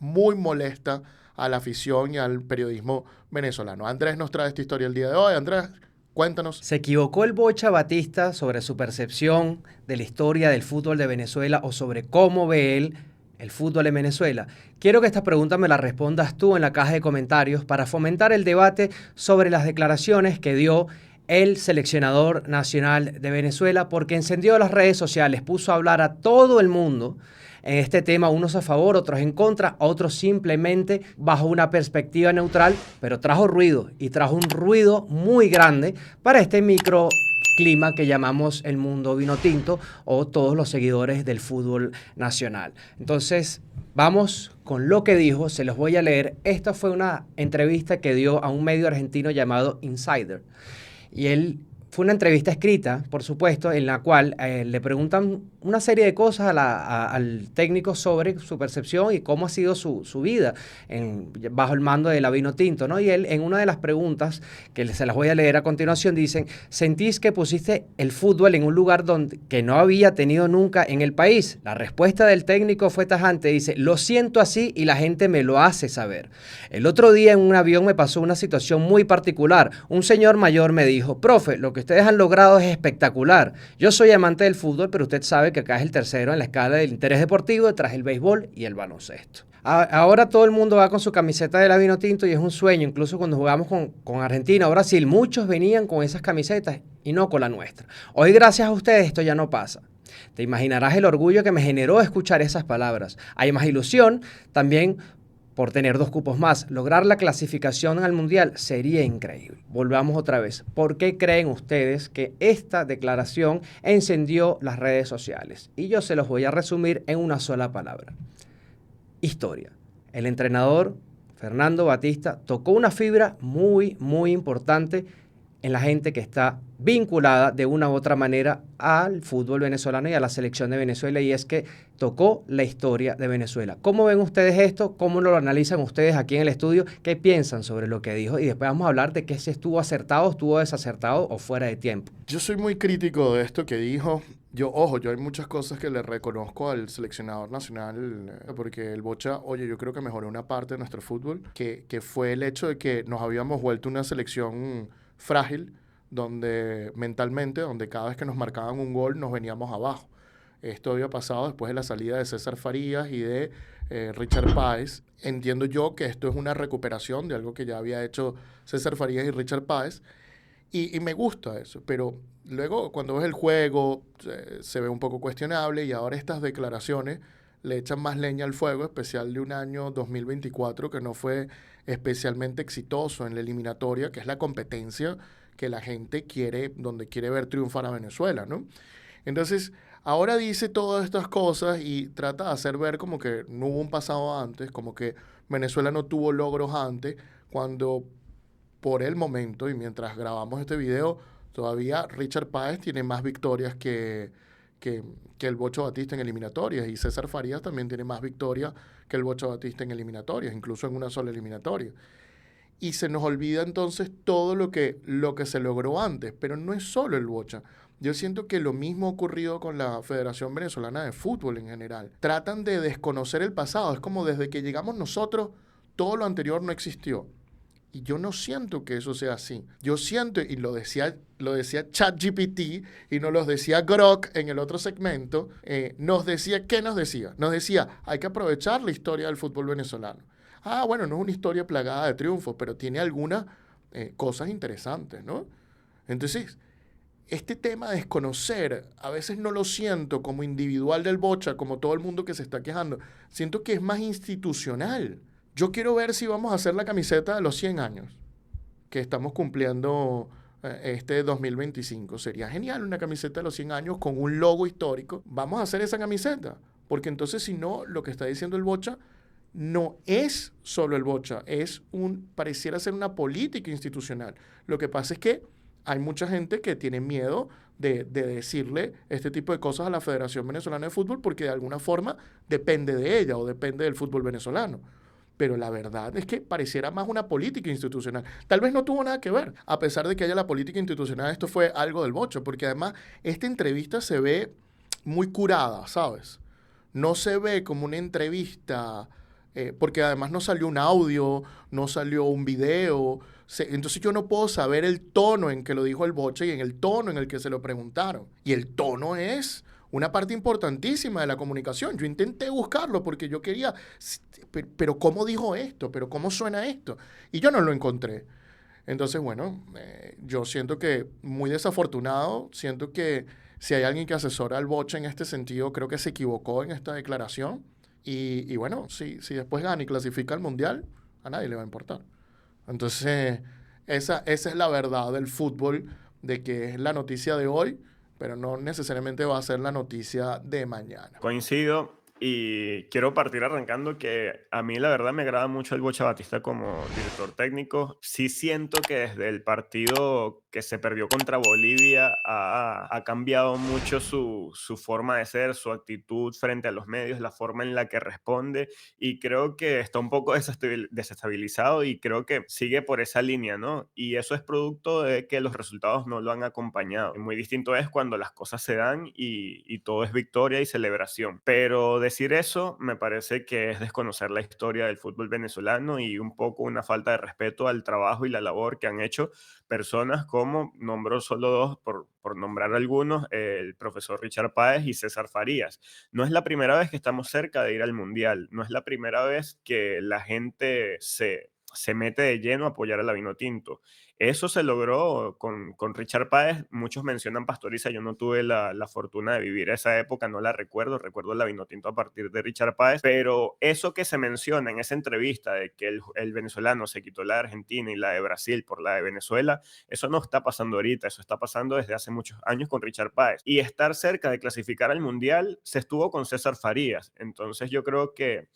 muy molesta a la afición y al periodismo venezolano. Andrés nos trae esta historia el día de hoy. Andrés, cuéntanos. ¿Se equivocó el Bocha Batista sobre su percepción de la historia del fútbol de Venezuela o sobre cómo ve él el fútbol en Venezuela? Quiero que esta pregunta me la respondas tú en la caja de comentarios para fomentar el debate sobre las declaraciones que dio el seleccionador nacional de Venezuela, porque encendió las redes sociales, puso a hablar a todo el mundo en este tema, unos a favor, otros en contra, otros simplemente bajo una perspectiva neutral, pero trajo ruido, y trajo un ruido muy grande para este microclima que llamamos el mundo vinotinto o todos los seguidores del fútbol nacional. Entonces, vamos con lo que dijo, se los voy a leer. Esta fue una entrevista que dio a un medio argentino llamado Insider, y él fue una entrevista escrita, por supuesto, en la cual le preguntan una serie de cosas al técnico sobre su percepción y cómo ha sido su vida bajo el mando de la Vinotinto, ¿no? Y él, en una de las preguntas, que se las voy a leer a continuación, dicen: ¿sentís que pusiste el fútbol en un lugar que no había tenido nunca en el país? La respuesta del técnico fue tajante, dice: lo siento así y la gente me lo hace saber. El otro día en un avión me pasó una situación muy particular. Un señor mayor me dijo: profe, lo que ustedes han logrado es espectacular. Yo soy amante del fútbol, pero usted sabe que acá es el tercero en la escala del interés deportivo detrás del béisbol y el baloncesto. Ahora todo el mundo va con su camiseta de la Vinotinto y es un sueño. Incluso cuando jugamos con Argentina o Brasil, muchos venían con esas camisetas y no con la nuestra. Hoy, gracias a ustedes, esto ya no pasa. Te imaginarás el orgullo que me generó escuchar esas palabras. Hay más ilusión también por tener 2 cupos más. Lograr la clasificación al Mundial sería increíble. Volvamos otra vez. ¿Por qué creen ustedes que esta declaración encendió las redes sociales? Y yo se los voy a resumir en una sola palabra: historia. El entrenador Fernando Batista tocó una fibra muy, muy importante en la gente que está vinculada de una u otra manera al fútbol venezolano y a la selección de Venezuela, y es que tocó la historia de Venezuela. ¿Cómo ven ustedes esto? ¿Cómo lo analizan ustedes aquí en el estudio? ¿Qué piensan sobre lo que dijo? Y después vamos a hablar de que si estuvo acertado, estuvo desacertado o fuera de tiempo. Yo soy muy crítico de esto que dijo. Yo hay muchas cosas que le reconozco al seleccionador nacional, porque el Bocha, yo creo que mejoró una parte de nuestro fútbol, que fue el hecho de que nos habíamos vuelto una selección frágil, donde mentalmente, donde cada vez que nos marcaban un gol nos veníamos abajo. Esto había pasado después de la salida de César Farías y de Richard Páez. Entiendo yo que esto es una recuperación de algo que ya había hecho César Farías y Richard Páez, y me gusta eso, pero luego cuando ves el juego se ve un poco cuestionable, y ahora estas declaraciones le echan más leña al fuego, especial de un año 2024 que no fue especialmente exitoso en la eliminatoria, que es la competencia que la gente quiere, donde quiere ver triunfar a Venezuela, ¿no? Entonces, ahora dice todas estas cosas y trata de hacer ver como que no hubo un pasado antes, como que Venezuela no tuvo logros antes, cuando por el momento, y mientras grabamos este video, todavía Richard Páez tiene más victorias que el Bocha Batista en eliminatorias, y César Farías también tiene más victorias que el Bocha Batista en eliminatorias, incluso en una sola eliminatoria. Y se nos olvida entonces todo lo que se logró antes, pero no es solo el Bocha. Yo siento que lo mismo ha ocurrido con la Federación Venezolana de Fútbol en general. Tratan de desconocer el pasado, es como desde que llegamos nosotros, todo lo anterior no existió. Y yo no siento que eso sea así. Yo siento, y lo decía ChatGPT y no lo decía Grok en el otro segmento, nos decía, ¿qué nos decía? Nos decía, hay que aprovechar la historia del fútbol venezolano. Bueno, no es una historia plagada de triunfos, pero tiene algunas cosas interesantes, ¿no? Entonces, este tema de desconocer, a veces no lo siento como individual del Bocha, como todo el mundo que se está quejando. Siento que es más institucional. Yo quiero ver si vamos a hacer la camiseta de los 100 años que estamos cumpliendo este 2025. Sería genial una camiseta de los 100 años con un logo histórico. Vamos a hacer esa camiseta, porque entonces si no, lo que está diciendo el Bocha no es solo el Bocha, pareciera ser una política institucional. Lo que pasa es que hay mucha gente que tiene miedo de decirle este tipo de cosas a la Federación Venezolana de Fútbol porque de alguna forma depende de ella o depende del fútbol venezolano. Pero la verdad es que pareciera más una política institucional. Tal vez no tuvo nada que ver, a pesar de que haya la política institucional, esto fue algo del Bocha, porque además esta entrevista se ve muy curada, ¿sabes? No se ve como una entrevista, porque además no salió un audio, no salió un video, entonces yo no puedo saber el tono en que lo dijo el Bocha y en el tono en el que se lo preguntaron. Y el tono es una parte importantísima de la comunicación. Yo intenté buscarlo porque yo quería, pero ¿cómo dijo esto? ¿Pero cómo suena esto? Y yo no lo encontré. Entonces, bueno, yo siento que muy desafortunado, siento que si hay alguien que asesora al Bocha en este sentido, creo que se equivocó en esta declaración. Y bueno, si después gana y clasifica al Mundial, a nadie le va a importar. Entonces, esa es la verdad del fútbol, de que es la noticia de hoy, pero no necesariamente va a ser la noticia de mañana. Coincido y quiero partir arrancando que a mí la verdad me agrada mucho el Bocha Batista como director técnico. Sí siento que desde el partido que se perdió contra Bolivia ha cambiado mucho su forma de ser, su actitud frente a los medios, la forma en la que responde, y creo que está un poco desestabilizado y creo que sigue por esa línea, ¿no? Y eso es producto de que los resultados no lo han acompañado. Muy distinto es cuando las cosas se dan y todo es victoria y celebración. Pero decir eso me parece que es desconocer la historia del fútbol venezolano y un poco una falta de respeto al trabajo y la labor que han hecho personas como, nombró solo dos por nombrar algunos, el profesor Richard Páez y César Farías. No es la primera vez que estamos cerca de ir al Mundial, no es la primera vez que la gente se mete de lleno a apoyar a la Vinotinto. Eso se logró con Richard Páez. Muchos mencionan Pastoriza, yo no tuve la fortuna de vivir esa época, no la recuerdo la Vinotinto a partir de Richard Páez, pero eso que se menciona en esa entrevista de que el venezolano se quitó la de Argentina y la de Brasil por la de Venezuela, eso no está pasando ahorita, eso está pasando desde hace muchos años con Richard Páez. Y estar cerca de clasificar al Mundial se estuvo con César Farías. Entonces yo creo que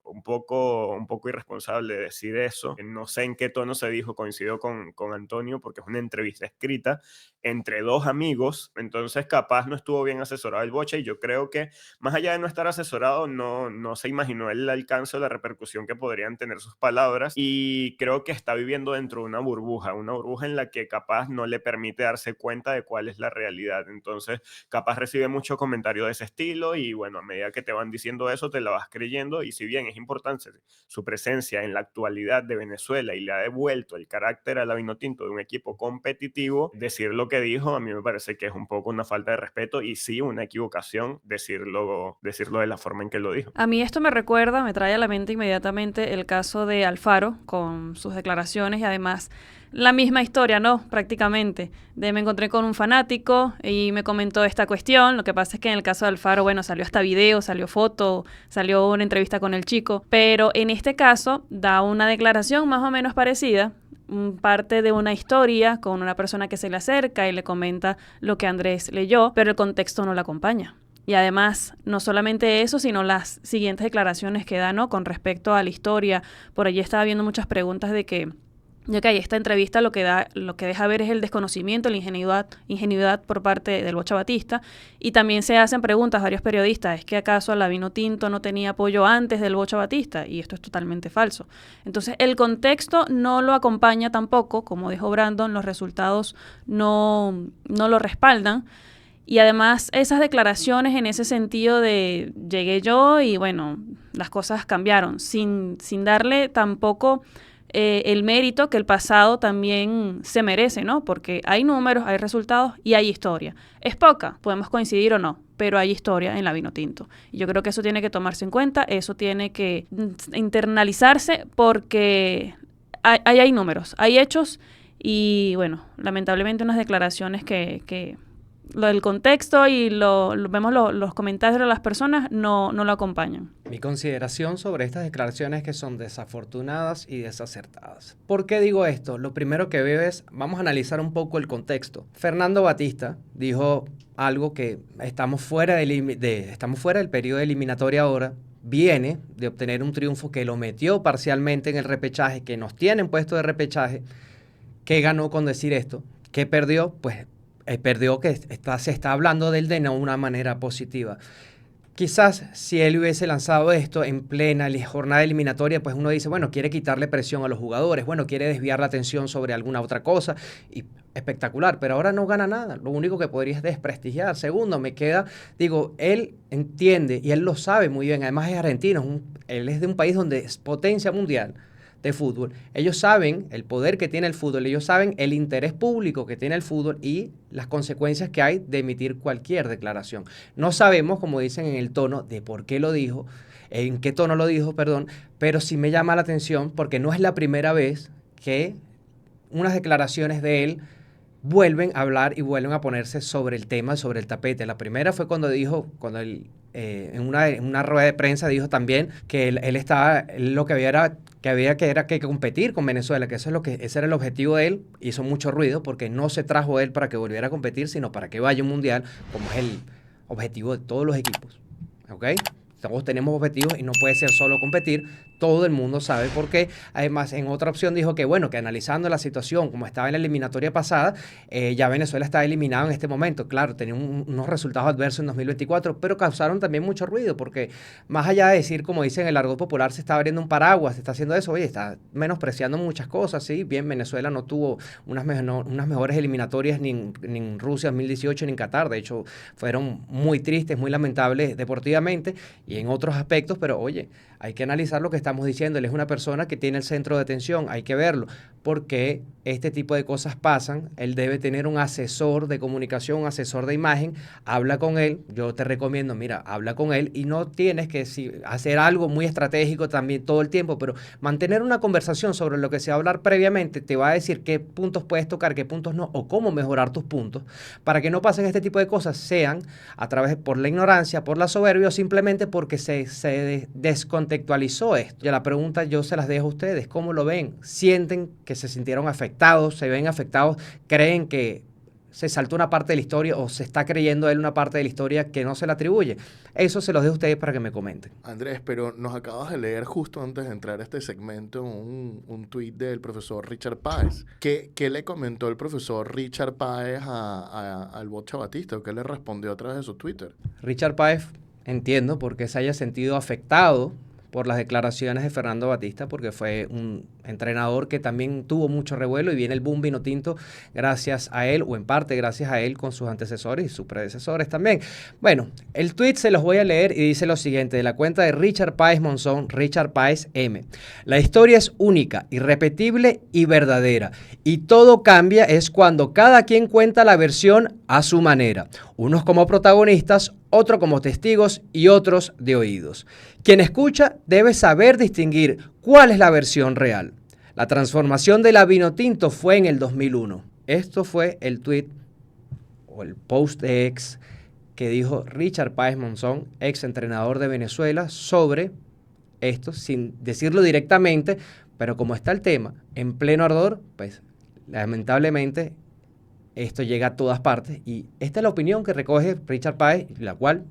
un poco irresponsable decir eso. No sé en qué tono se dijo, coincido con Antonio, porque es una entrevista escrita entre dos amigos, entonces capaz no estuvo bien asesorado el Bocha, y yo creo que más allá de no estar asesorado, no se imaginó el alcance o la repercusión que podrían tener sus palabras, y creo que está viviendo dentro de una burbuja en la que capaz no le permite darse cuenta de cuál es la realidad. Entonces capaz recibe mucho comentario de ese estilo y bueno, a medida que te van diciendo eso te la vas creyendo, y si bien es importante su presencia en la actualidad de Venezuela y le ha devuelto el carácter a la Vinotinto de un equipo competitivo, decir lo que dijo a mí me parece que es un poco una falta de respeto y sí una equivocación decirlo de la forma en que lo dijo. A mí esto me trae a la mente inmediatamente el caso de Alfaro con sus declaraciones y además la misma historia, ¿no? Prácticamente. Me encontré con un fanático y me comentó esta cuestión. Lo que pasa es que en el caso de Alfaro, bueno, salió hasta video, salió foto, salió una entrevista con el chico. Pero en este caso da una declaración más o menos parecida, parte de una historia con una persona que se le acerca y le comenta lo que Andrés leyó, pero el contexto no la acompaña. Y además, no solamente eso, sino las siguientes declaraciones que da, ¿no? Con respecto a la historia. Por allí estaba viendo muchas preguntas de que ya que esta entrevista lo que deja ver es el desconocimiento, la ingenuidad por parte del Bocha Batista, y también se hacen preguntas varios periodistas, ¿es que acaso a la Vinotinto no tenía apoyo antes del Bocha Batista? Y esto es totalmente falso. Entonces el contexto no lo acompaña tampoco, como dijo Brandon, los resultados no lo respaldan, y además esas declaraciones en ese sentido de llegué yo y bueno, las cosas cambiaron, sin darle tampoco el mérito que el pasado también se merece, ¿no? Porque hay números, hay resultados y hay historia. ¿Es poca? Podemos coincidir o no, pero hay historia en la Vinotinto. Y yo creo que eso tiene que tomarse en cuenta, eso tiene que internalizarse porque hay números, hay hechos y, bueno, lamentablemente unas declaraciones que lo del contexto y vemos los comentarios de las personas no lo acompañan. Mi consideración sobre estas declaraciones es que son desafortunadas y desacertadas. ¿Por qué digo esto? Lo primero que veo es, vamos a analizar un poco el contexto. Fernando Batista dijo algo que estamos fuera del periodo eliminatorio ahora. Viene de obtener un triunfo que lo metió parcialmente en el repechaje, que nos tiene en puesto de repechaje. ¿Qué ganó con decir esto? ¿Qué perdió? Pues perdió que se está hablando de él de una manera positiva. Quizás si él hubiese lanzado esto en plena jornada eliminatoria, pues uno dice, bueno, quiere quitarle presión a los jugadores, bueno, quiere desviar la atención sobre alguna otra cosa, y espectacular, pero ahora no gana nada, lo único que podría es desprestigiar. Segundo, él entiende y él lo sabe muy bien, además es argentino, él es de un país donde es potencia mundial de fútbol. Ellos saben el poder que tiene el fútbol, ellos saben el interés público que tiene el fútbol y las consecuencias que hay de emitir cualquier declaración. No sabemos, como dicen en el tono, de por qué lo dijo, en qué tono lo dijo, perdón, pero sí me llama la atención porque no es la primera vez que unas declaraciones de él vuelven a hablar y vuelven a ponerse sobre el tema, sobre el tapete. La primera fue cuando él en una rueda de prensa dijo también que él lo que había era que competir con Venezuela, que ese era el objetivo de él. Hizo mucho ruido porque no se trajo él para que volviera a competir, sino para que vaya a un mundial, como es el objetivo de todos los equipos. ¿Ok? Todos tenemos objetivos y no puede ser solo competir. Todo el mundo sabe por qué. Además, en otra opción dijo que, bueno, que analizando la situación como estaba en la eliminatoria pasada, ya Venezuela está eliminado en este momento. Claro, tenía unos resultados adversos en 2024, pero causaron también mucho ruido porque más allá de decir, como dicen en el argot popular, se está abriendo un paraguas, se está haciendo eso, oye, está menospreciando muchas cosas, ¿sí? Bien, Venezuela no tuvo unas mejores eliminatorias ni en Rusia 2018 ni en Qatar. De hecho, fueron muy tristes, muy lamentables deportivamente y en otros aspectos, pero oye, hay que analizar lo que estamos diciendo. Él es una persona que tiene el centro de atención, hay que verlo, porque este tipo de cosas pasan. Él debe tener un asesor de comunicación, un asesor de imagen, habla con él. Yo te recomiendo, mira, habla con él y no tienes que hacer algo muy estratégico también todo el tiempo, pero mantener una conversación sobre lo que se va a hablar previamente te va a decir qué puntos puedes tocar, qué puntos no, o cómo mejorar tus puntos, para que no pasen este tipo de cosas, sean por la ignorancia, por la soberbia o simplemente porque se descontextualizó esto. Ya la pregunta yo se las dejo a ustedes. ¿Cómo lo ven? ¿Sienten que se sintieron afectados? ¿Se ven afectados? ¿Creen que se saltó una parte de la historia o se está creyendo él una parte de la historia que no se le atribuye? Eso se los dejo a ustedes para que me comenten. Andrés, pero nos acabas de leer justo antes de entrar a este segmento un tuit del profesor Richard Páez. ¿Qué le comentó el profesor Richard Páez al Bocha Batista? ¿O qué le respondió a través de su Twitter? Richard Páez, entiendo por qué se haya sentido afectado por las declaraciones de Fernando Batista, porque fue un entrenador que también tuvo mucho revuelo y viene el boom vinotinto gracias a él, o en parte gracias a él con sus antecesores y sus predecesores también. Bueno, el tweet se los voy a leer y dice lo siguiente, de la cuenta de Richard Páez Monzón, Richard Páez M. La historia es única, irrepetible y verdadera, y todo cambia es cuando cada quien cuenta la versión a su manera, unos como protagonistas, otros como testigos y otros de oídos. Quien escucha debe saber distinguir cuál es la versión real. La transformación de la Vinotinto fue en el 2001. Esto fue el tweet o el post de ex que dijo Richard Páez Monzón, ex entrenador de Venezuela, sobre esto, sin decirlo directamente, pero como está el tema en pleno ardor, pues lamentablemente esto llega a todas partes y esta es la opinión que recoge Richard Páez, la cual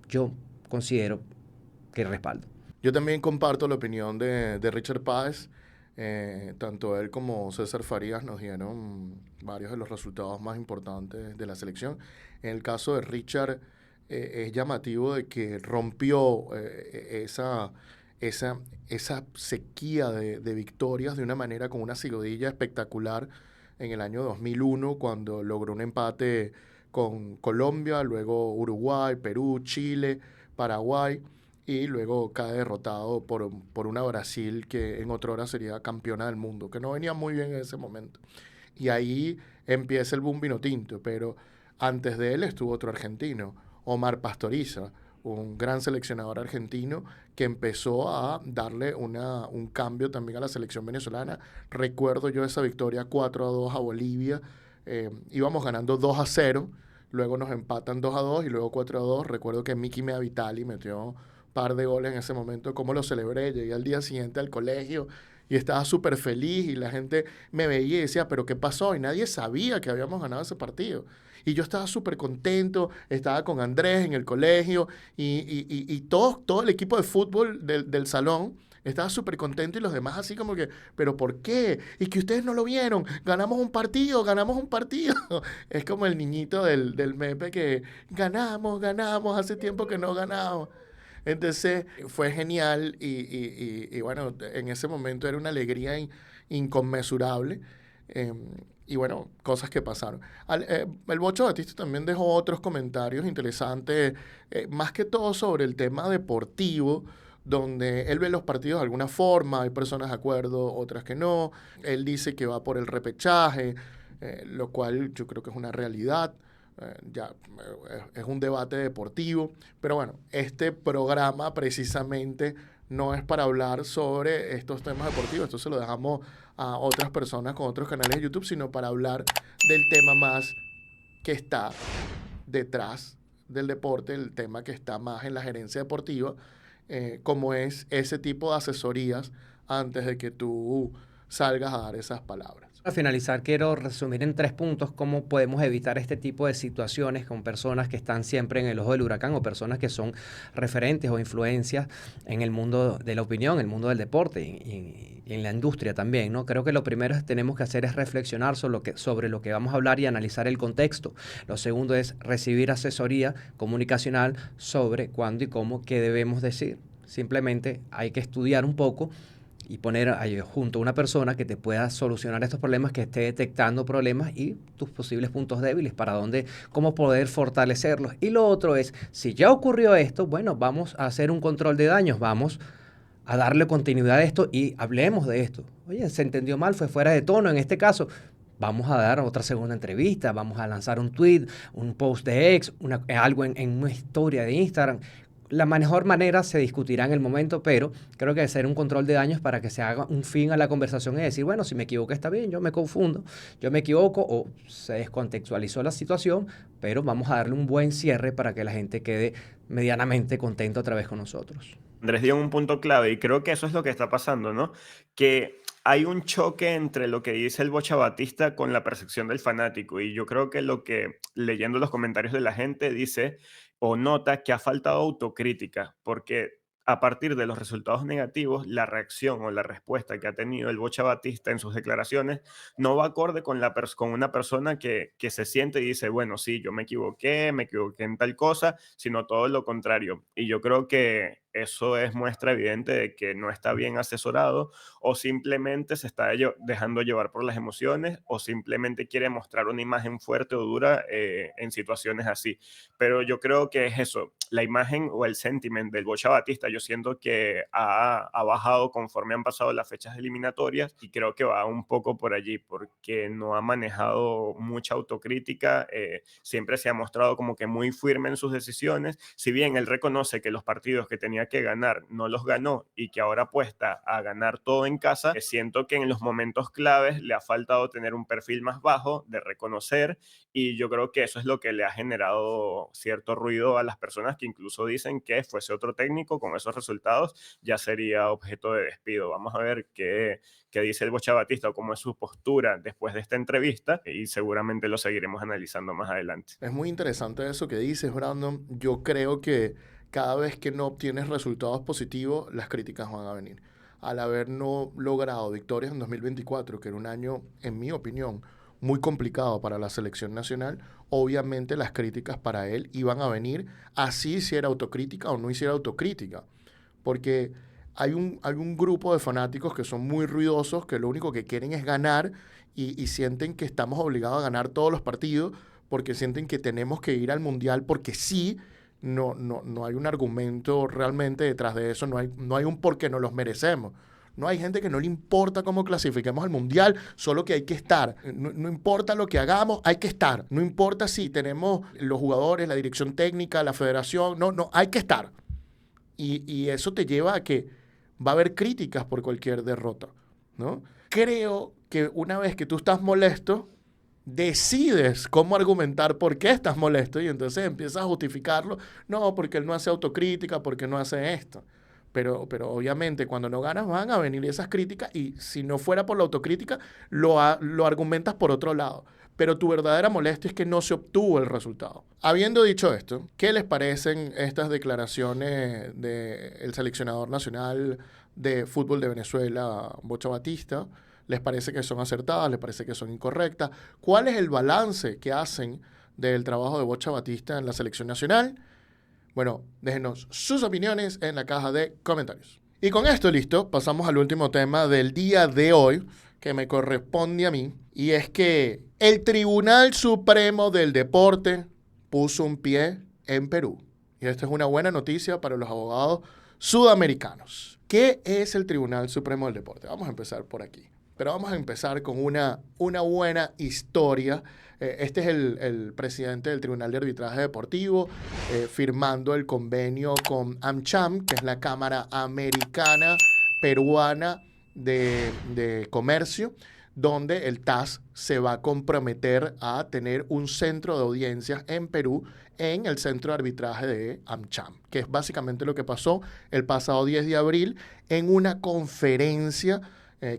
yo considero que respaldo. Yo también comparto la opinión de Richard Páez. Tanto él como César Farías nos dieron varios de los resultados más importantes de la selección. En el caso de Richard, es llamativo de que rompió esa sequía de victorias de una manera con una sigodilla espectacular en el año 2001, cuando logró un empate con Colombia, luego Uruguay, Perú, Chile, Paraguay, y luego cae derrotado por una Brasil que en otra hora sería campeona del mundo, que no venía muy bien en ese momento. Y ahí empieza el boom vino tinto, pero antes de él estuvo otro argentino, Omar Pastoriza, un gran seleccionador argentino que empezó a darle un cambio también a la selección venezolana. Recuerdo yo esa victoria 4-2 a Bolivia, íbamos ganando 2-0, luego nos empatan 2-2 y luego 4-2. Recuerdo que Miki Mea Vitali metió par de goles en ese momento, cómo lo celebré. Llegué al día siguiente al colegio y estaba súper feliz y la gente me veía y decía, ¿pero qué pasó? Y nadie sabía que habíamos ganado ese partido. Y yo estaba súper contento, estaba con Andrés en el colegio y todo el equipo de fútbol del salón estaba súper contento y los demás así como que, ¿pero por qué? Y que ustedes no lo vieron, ganamos un partido, ganamos un partido. Es como el niñito del meme que ganamos, hace tiempo que no ganamos. Entonces fue genial y bueno, en ese momento era una alegría inconmensurable. eh, y bueno, cosas que pasaron. El Bocho Batista también dejó otros comentarios interesantes, más que todo sobre el tema deportivo, donde él ve los partidos de alguna forma, hay personas de acuerdo, otras que no. Él dice que va por el repechaje, lo cual yo creo que es una realidad. Es un debate deportivo, pero bueno, este programa precisamente no es para hablar sobre estos temas deportivos, esto se lo dejamos a otras personas con otros canales de YouTube, sino para hablar del tema más que está detrás del deporte, el tema que está más en la gerencia deportiva, como es ese tipo de asesorías antes de que tú salgas a dar esas palabras. Para finalizar, quiero resumir en 3 puntos cómo podemos evitar este tipo de situaciones con personas que están siempre en el ojo del huracán o personas que son referentes o influencias en el mundo de la opinión, el mundo del deporte y en la industria también, ¿no? Creo que lo primero que tenemos que hacer es reflexionar sobre lo que vamos a hablar y analizar el contexto. Lo segundo es recibir asesoría comunicacional sobre cuándo y cómo, qué debemos decir. Simplemente hay que estudiar un poco y poner ahí junto a una persona que te pueda solucionar estos problemas, que esté detectando problemas y tus posibles puntos débiles, cómo poder fortalecerlos. Y lo otro es, si ya ocurrió esto, bueno, vamos a hacer un control de daños, vamos a darle continuidad a esto y hablemos de esto. Oye, se entendió mal, fue fuera de tono en este caso. Vamos a dar otra segunda entrevista, vamos a lanzar un tweet, un post de X, algo en una historia de Instagram. La mejor manera se discutirá en el momento, pero creo que debe ser un control de daños para que se haga un fin a la conversación y decir, bueno, si me equivoco está bien, yo me confundo, yo me equivoco o se descontextualizó la situación, pero vamos a darle un buen cierre para que la gente quede medianamente contento otra vez con nosotros. Andrés dio un punto clave y creo que eso es lo que está pasando, ¿no? Que hay un choque entre lo que dice el Bocha Batista con la percepción del fanático y yo creo que lo que leyendo los comentarios de la gente dice o nota que ha faltado autocrítica porque a partir de los resultados negativos, la reacción o la respuesta que ha tenido el Bocha Batista en sus declaraciones no va acorde con con una persona que se siente y dice, bueno, sí, yo me equivoqué en tal cosa, sino todo lo contrario. Y yo creo que eso es muestra evidente de que no está bien asesorado o simplemente se está dejando llevar por las emociones o simplemente quiere mostrar una imagen fuerte o dura en situaciones así. Pero yo creo que es eso, la imagen o el sentiment del Bocha Batista, yo siento que ha bajado conforme han pasado las fechas eliminatorias y creo que va un poco por allí porque no ha manejado mucha autocrítica, siempre se ha mostrado como que muy firme en sus decisiones, si bien él reconoce que los partidos que tenía que ganar no los ganó y que ahora apuesta a ganar todo en casa, siento que en los momentos claves le ha faltado tener un perfil más bajo de reconocer y yo creo que eso es lo que le ha generado cierto ruido a las personas que incluso dicen que fuese otro técnico con esos resultados ya sería objeto de despido. Vamos a ver qué dice el Bocha Batista o cómo es su postura después de esta entrevista y seguramente lo seguiremos analizando más adelante. Es muy interesante eso que dices, Brandon. Yo creo que cada vez que no obtienes resultados positivos, las críticas van a venir. Al haber no logrado victorias en 2024, que era un año, en mi opinión, muy complicado para la selección nacional, obviamente las críticas para él iban a venir, así hiciera autocrítica o no hiciera autocrítica. Porque hay un grupo de fanáticos que son muy ruidosos, que lo único que quieren es ganar y sienten que estamos obligados a ganar todos los partidos porque sienten que tenemos que ir al Mundial porque sí, no hay un argumento realmente detrás de eso, no hay un por qué no los merecemos. No hay gente que no le importa cómo clasifiquemos al Mundial, solo que hay que estar. No importa lo que hagamos, hay que estar. No importa si tenemos los jugadores, la dirección técnica, la federación, no, hay que estar. Y eso te lleva a que va a haber críticas por cualquier derrota, ¿no? Creo que una vez que tú estás molesto, decides cómo argumentar por qué estás molesto y entonces empiezas a justificarlo. No, porque él no hace autocrítica, porque no hace esto. Pero obviamente cuando no ganas van a venir esas críticas y si no fuera por la autocrítica, lo argumentas por otro lado. Pero tu verdadera molestia es que no se obtuvo el resultado. Habiendo dicho esto, ¿qué les parecen estas declaraciones del seleccionador nacional de fútbol de Venezuela, Bocha Batista? ¿Les parece que son acertadas? ¿Les parece que son incorrectas? ¿Cuál es el balance que hacen del trabajo de Bocha Batista en la selección nacional? Bueno, déjenos sus opiniones en la caja de comentarios. Y con esto listo, pasamos al último tema del día de hoy, que me corresponde a mí, y es que el Tribunal Supremo del Deporte puso un pie en Perú. Y esta es una buena noticia para los abogados sudamericanos. ¿Qué es el Tribunal Supremo del Deporte? Vamos a empezar por aquí. Pero vamos a empezar con una buena historia. Este es el presidente del Tribunal de Arbitraje Deportivo, firmando el convenio con AmCham, que es la Cámara Americana Peruana de Comercio, donde el TAS se va a comprometer a tener un centro de audiencias en Perú en el centro de arbitraje de AmCham, que es básicamente lo que pasó el pasado 10 de abril en una conferencia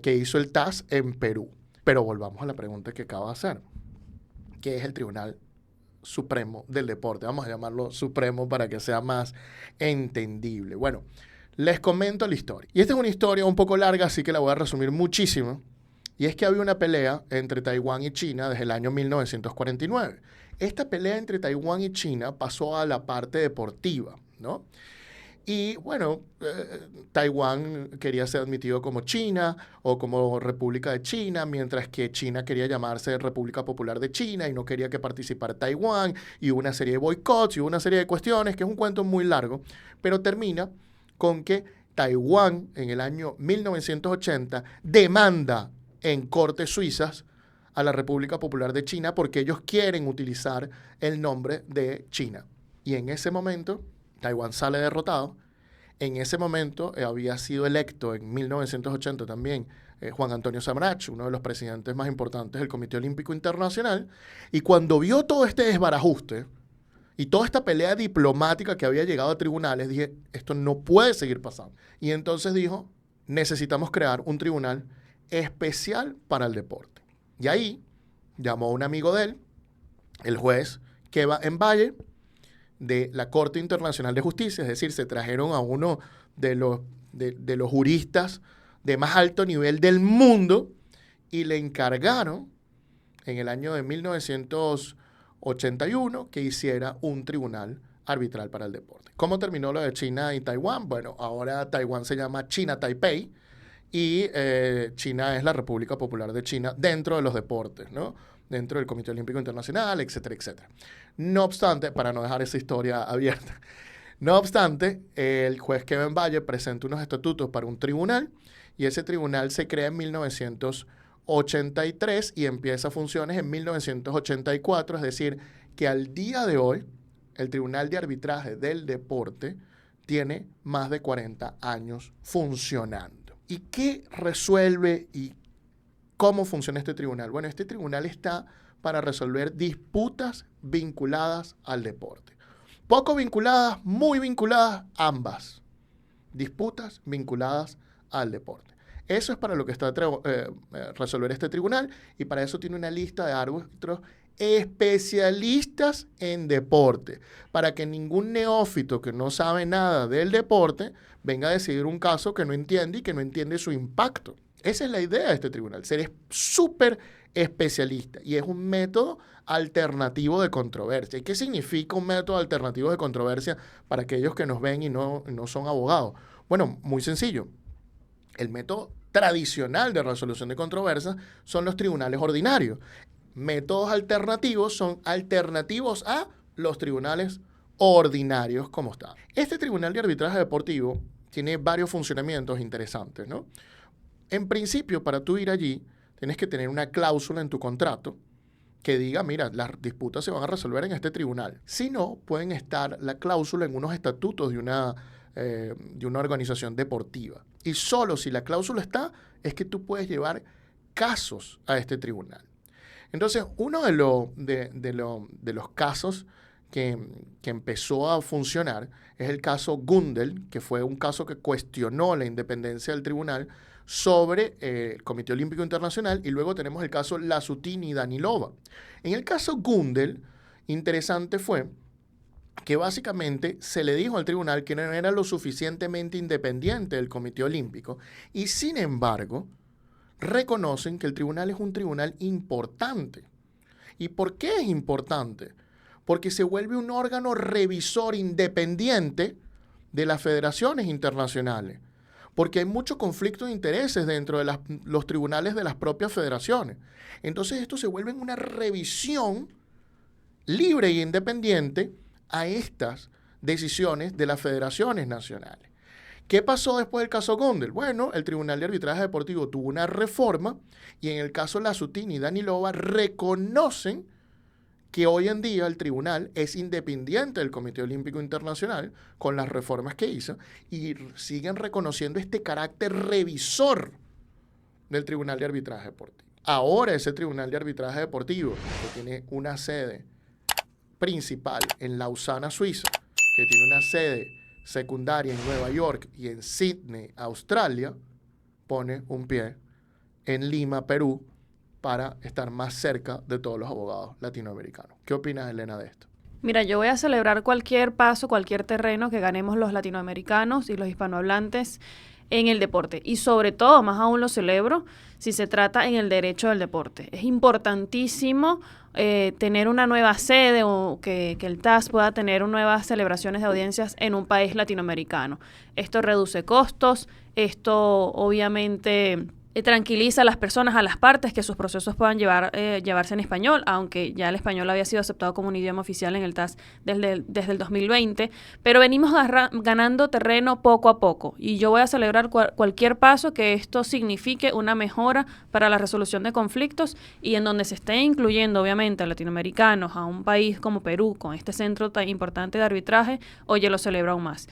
que hizo el TAS en Perú. Pero volvamos a la pregunta que acabo de hacer. ¿Qué es el Tribunal Supremo del Deporte? Vamos a llamarlo Supremo para que sea más entendible. Bueno, les comento la historia. Y esta es una historia un poco larga, así que la voy a resumir muchísimo. Y es que había una pelea entre Taiwán y China desde el año 1949. Esta pelea entre Taiwán y China pasó a la parte deportiva, ¿no? Y bueno, Taiwán quería ser admitido como China o como República de China, mientras que China quería llamarse República Popular de China y no quería que participara Taiwán, y hubo una serie de boicots y hubo una serie de cuestiones, que es un cuento muy largo, pero termina con que Taiwán en el año 1980 demanda en cortes suizas a la República Popular de China porque ellos quieren utilizar el nombre de China. Y en ese momento Taiwán sale derrotado. En ese momento había sido electo en 1980 también Juan Antonio Samaranch, uno de los presidentes más importantes del Comité Olímpico Internacional, y cuando vio todo este desbarajuste y toda esta pelea diplomática que había llegado a tribunales, dije, esto no puede seguir pasando. Y entonces dijo, necesitamos crear un tribunal especial para el deporte. Y ahí llamó a un amigo de él, el juez Keba Mbaye, de la Corte Internacional de Justicia, es decir, se trajeron a uno de los juristas de más alto nivel del mundo y le encargaron en el año de 1981 que hiciera un tribunal arbitral para el deporte. ¿Cómo terminó lo de China y Taiwán? Bueno, ahora Taiwán se llama China Taipei y China es la República Popular de China dentro de los deportes, ¿no? Dentro del Comité Olímpico Internacional, etcétera, etcétera. No obstante, para no dejar esa historia abierta, no obstante, el juez Kevin Valle presenta unos estatutos para un tribunal y ese tribunal se crea en 1983 y empieza funciones en 1984, es decir, que al día de hoy el Tribunal de Arbitraje del Deporte tiene más de 40 años funcionando. ¿Y qué resuelve y cómo funciona este tribunal? Bueno, este tribunal está para resolver disputas vinculadas al deporte. Poco vinculadas, muy vinculadas, ambas. Disputas vinculadas al deporte. Eso es para lo que está resolver este tribunal y para eso tiene una lista de árbitros especialistas en deporte, para que ningún neófito que no sabe nada del deporte venga a decidir un caso que no entiende y que no entiende su impacto. Esa es la idea de este tribunal, ser súper especialista y es un método alternativo de controversia. ¿Y qué significa un método alternativo de controversia para aquellos que nos ven y no son abogados? Bueno, muy sencillo. El método tradicional de resolución de controversias son los tribunales ordinarios. Métodos alternativos son alternativos a los tribunales ordinarios como está. Este Tribunal de Arbitraje Deportivo tiene varios funcionamientos interesantes, ¿no? En principio, para tú ir allí, tienes que tener una cláusula en tu contrato que diga, mira, las disputas se van a resolver en este tribunal. Si no, pueden estar la cláusula en unos estatutos de una organización deportiva. Y solo si la cláusula está, es que tú puedes llevar casos a este tribunal. Entonces, uno de los casos que empezó a funcionar es el caso Gundel, que fue un caso que cuestionó la independencia del tribunal sobre el Comité Olímpico Internacional, y luego tenemos el caso Lasutini y Danilova. En el caso Gundel, interesante fue que básicamente se le dijo al tribunal que no era lo suficientemente independiente del Comité Olímpico, y sin embargo reconocen que el tribunal es un tribunal importante. ¿Y por qué es importante? Porque se vuelve un órgano revisor independiente de las federaciones internacionales, porque hay mucho conflicto de intereses dentro de los tribunales de las propias federaciones. Entonces esto se vuelve una revisión libre e independiente a estas decisiones de las federaciones nacionales. ¿Qué pasó después del caso Gundel? Bueno, el Tribunal de Arbitraje Deportivo tuvo una reforma, y en el caso Lasutini y Danilova reconocen que hoy en día el tribunal es independiente del Comité Olímpico Internacional con las reformas que hizo, y siguen reconociendo este carácter revisor del Tribunal de Arbitraje Deportivo. Ahora ese Tribunal de Arbitraje Deportivo, que tiene una sede principal en Lausana, Suiza, que tiene una sede secundaria en Nueva York y en Sydney, Australia, pone un pie en Lima, Perú, para estar más cerca de todos los abogados latinoamericanos. ¿Qué opinas, Elena, de esto? Mira, yo voy a celebrar cualquier paso, cualquier terreno que ganemos los latinoamericanos y los hispanohablantes en el deporte. Y sobre todo, más aún lo celebro, si se trata en el derecho del deporte. Es importantísimo tener una nueva sede, o que el TAS pueda tener nuevas celebraciones de audiencias en un país latinoamericano. Esto reduce costos, esto obviamente tranquiliza a las personas, a las partes, que sus procesos puedan llevarse en español, aunque ya el español había sido aceptado como un idioma oficial en el TAS desde el 2020, pero venimos ganando terreno poco a poco, y yo voy a celebrar cualquier paso que esto signifique una mejora para la resolución de conflictos, y en donde se esté incluyendo obviamente a latinoamericanos, a un país como Perú, con este centro tan importante de arbitraje, oye, lo celebro aún más.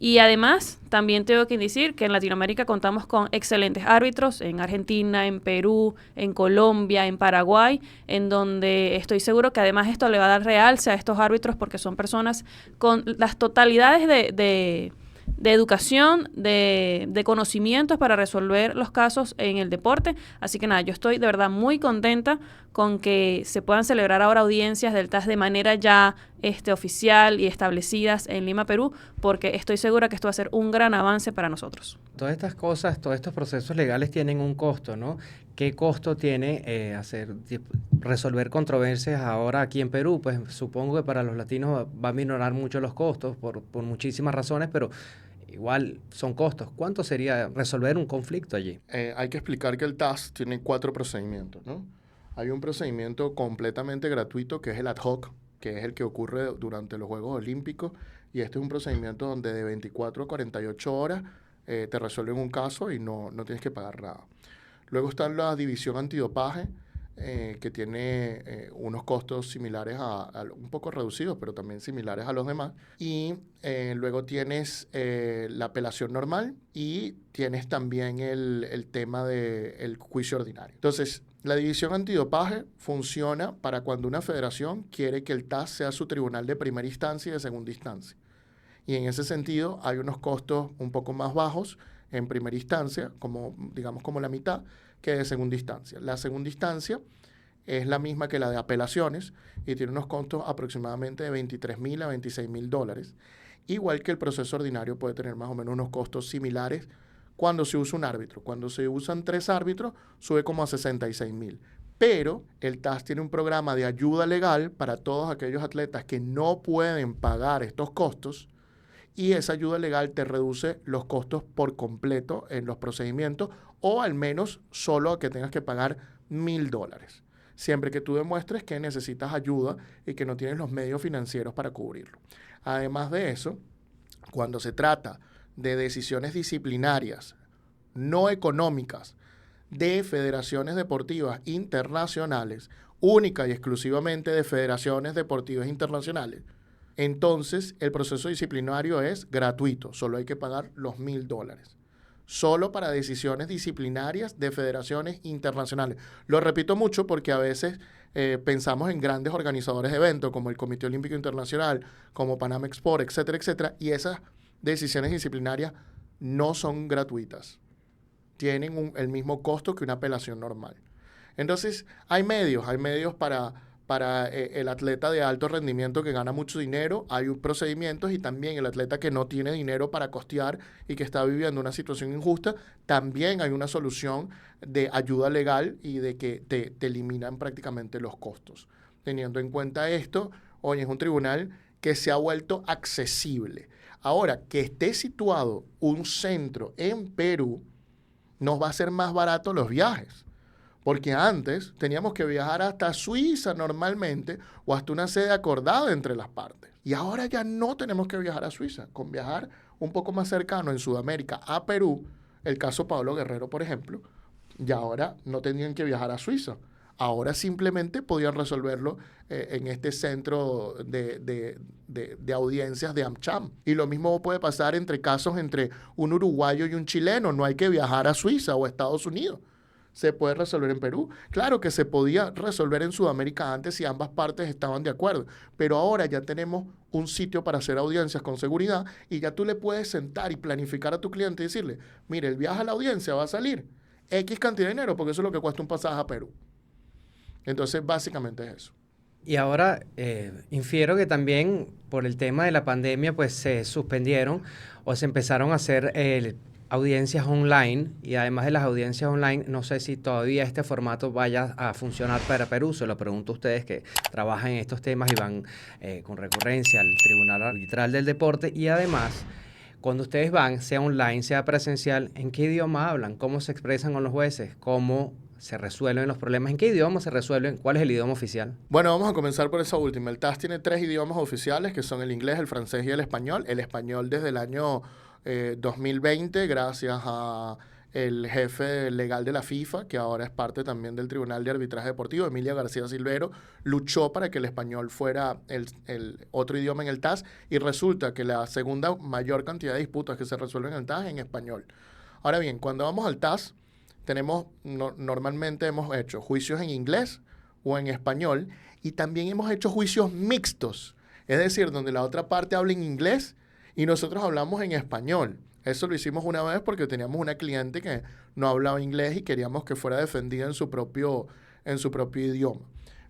Y además, también tengo que decir que en Latinoamérica contamos con excelentes árbitros, en Argentina, en Perú, en Colombia, en Paraguay, en donde estoy seguro que además esto le va a dar realce a estos árbitros, porque son personas con las totalidades de educación, de conocimientos para resolver los casos en el deporte. Así que nada, yo estoy de verdad muy contenta con que se puedan celebrar ahora audiencias del TAS de manera ya oficial y establecidas en Lima, Perú, porque estoy segura que esto va a ser un gran avance para nosotros. Todas estas cosas, todos estos procesos legales tienen un costo, ¿no? ¿Qué costo tiene resolver controversias ahora aquí en Perú? Pues supongo que para los latinos va a minorar mucho los costos por muchísimas razones, pero igual son costos. ¿Cuánto sería resolver un conflicto allí? Hay que explicar que el TAS tiene 4 procedimientos, ¿no? Hay un procedimiento completamente gratuito, que es el ad hoc, que es el que ocurre durante los Juegos Olímpicos, y este es un procedimiento donde de 24 a 48 horas te resuelven un caso y no tienes que pagar nada. Luego está la división antidopaje, que tiene unos costos similares un poco reducidos, pero también similares a los demás. Y luego tienes la apelación normal, y tienes también el tema del juicio ordinario. Entonces, la división antidopaje funciona para cuando una federación quiere que el TAS sea su tribunal de primera instancia y de segunda instancia. Y en ese sentido hay unos costos un poco más bajos en primera instancia, digamos como la mitad, que de segunda instancia. La segunda instancia es la misma que la de apelaciones y tiene unos costos aproximadamente de $23,000 a $26,000. Igual que el proceso ordinario puede tener más o menos unos costos similares cuando se usa un árbitro. Cuando se usan 3 árbitros, sube como a $66,000. Pero el TAS tiene un programa de ayuda legal para todos aquellos atletas que no pueden pagar estos costos, y esa ayuda legal te reduce los costos por completo en los procedimientos, o al menos solo a que tengas que pagar $1,000. siempre que tú demuestres que necesitas ayuda y que no tienes los medios financieros para cubrirlo. Además de eso, cuando se trata de decisiones disciplinarias no económicas de federaciones deportivas internacionales, única y exclusivamente de federaciones deportivas internacionales, entonces el proceso disciplinario es gratuito, solo hay que pagar los $1,000. Solo para decisiones disciplinarias de federaciones internacionales. Lo repito mucho porque a veces pensamos en grandes organizadores de eventos como el Comité Olímpico Internacional, como Panama Export, etcétera, etcétera, y esas decisiones disciplinarias no son gratuitas. Tienen el mismo costo que una apelación normal. Entonces, hay medios para el atleta de alto rendimiento que gana mucho dinero, hay procedimientos, y también el atleta que no tiene dinero para costear y que está viviendo una situación injusta, también hay una solución de ayuda legal y de que te eliminan prácticamente los costos. Teniendo en cuenta esto, hoy es un tribunal que se ha vuelto accesible. Ahora, que esté situado un centro en Perú, nos va a hacer más barato los viajes. Porque antes teníamos que viajar hasta Suiza normalmente o hasta una sede acordada entre las partes. Y ahora ya no tenemos que viajar a Suiza. Con viajar un poco más cercano en Sudamérica a Perú, el caso Pablo Guerrero, por ejemplo, ya ahora no tenían que viajar a Suiza. Ahora simplemente podían resolverlo en este centro de audiencias de AmCham. Y lo mismo puede pasar entre casos entre un uruguayo y un chileno. No hay que viajar a Suiza o a Estados Unidos. Se puede resolver en Perú. Claro que se podía resolver en Sudamérica antes si ambas partes estaban de acuerdo, pero ahora ya tenemos un sitio para hacer audiencias con seguridad y ya tú le puedes sentar y planificar a tu cliente y decirle, mire, el viaje a la audiencia va a salir X cantidad de dinero porque eso es lo que cuesta un pasaje a Perú. Entonces, básicamente es eso. Y ahora infiero que también por el tema de la pandemia, pues se suspendieron o se empezaron a hacer audiencias online, y además de las audiencias online, no sé si todavía este formato vaya a funcionar para Perú. Se lo pregunto a ustedes que trabajan en estos temas y van con recurrencia al Tribunal Arbitral del Deporte. Y además, cuando ustedes van, sea online, sea presencial, ¿en qué idioma hablan? ¿Cómo se expresan con los jueces? ¿Cómo se resuelven los problemas? ¿En qué idioma se resuelven? ¿Cuál es el idioma oficial? Bueno, vamos a comenzar por esa última. El TAS tiene 3 idiomas oficiales, que son el inglés, el francés y el español. El español desde el año 2020, gracias a el jefe legal de la FIFA, que ahora es parte también del Tribunal de Arbitraje Deportivo, Emilia García Silvero, luchó para que el español fuera el otro idioma en el TAS, y resulta que la segunda mayor cantidad de disputas que se resuelven en el TAS es en español. Ahora bien, cuando vamos al TAS, normalmente hemos hecho juicios en inglés o en español, y también hemos hecho juicios mixtos, es decir, donde la otra parte habla en inglés y nosotros hablamos en español. Eso lo hicimos una vez porque teníamos una cliente que no hablaba inglés y queríamos que fuera defendida en su propio idioma.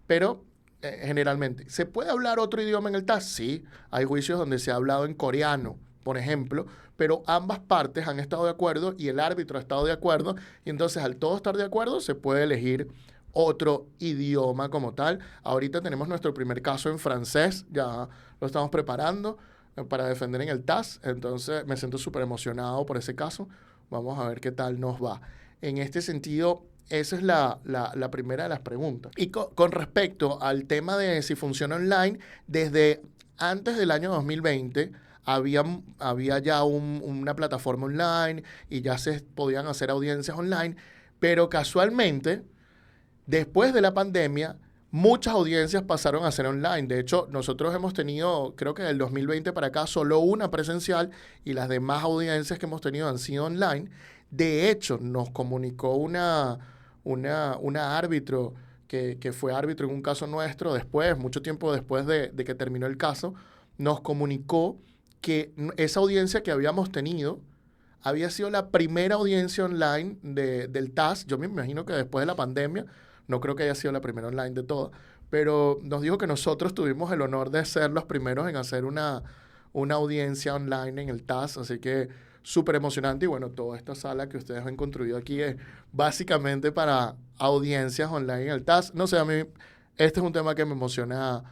Pero generalmente, ¿se puede hablar otro idioma en el TAS? Sí, hay juicios donde se ha hablado en coreano, por ejemplo, pero ambas partes han estado de acuerdo y el árbitro ha estado de acuerdo, y entonces al todo estar de acuerdo se puede elegir otro idioma como tal. Ahorita tenemos nuestro primer caso en francés, ya lo estamos preparando para defender en el TAS, entonces me siento súper emocionado por ese caso. Vamos a ver qué tal nos va. En este sentido, esa es la primera de las preguntas. Y con respecto al tema de si funciona online, desde antes del año 2020 había ya una plataforma online y ya se podían hacer audiencias online, pero casualmente, después de la pandemia, muchas audiencias pasaron a ser online. De hecho, nosotros hemos tenido, creo que del 2020 para acá, solo una presencial, y las demás audiencias que hemos tenido han sido online. De hecho, nos comunicó una árbitro que fue árbitro en un caso nuestro después, mucho tiempo después de que terminó el caso, nos comunicó que esa audiencia que habíamos tenido había sido la primera audiencia online del TAS. Yo me imagino que después de la pandemia, no creo que haya sido la primera online de todas, pero nos dijo que nosotros tuvimos el honor de ser los primeros en hacer una audiencia online en el TAS, así que súper emocionante. Y bueno, toda esta sala que ustedes han construido aquí es básicamente para audiencias online en el TAS. No sé, a mí este es un tema que me emociona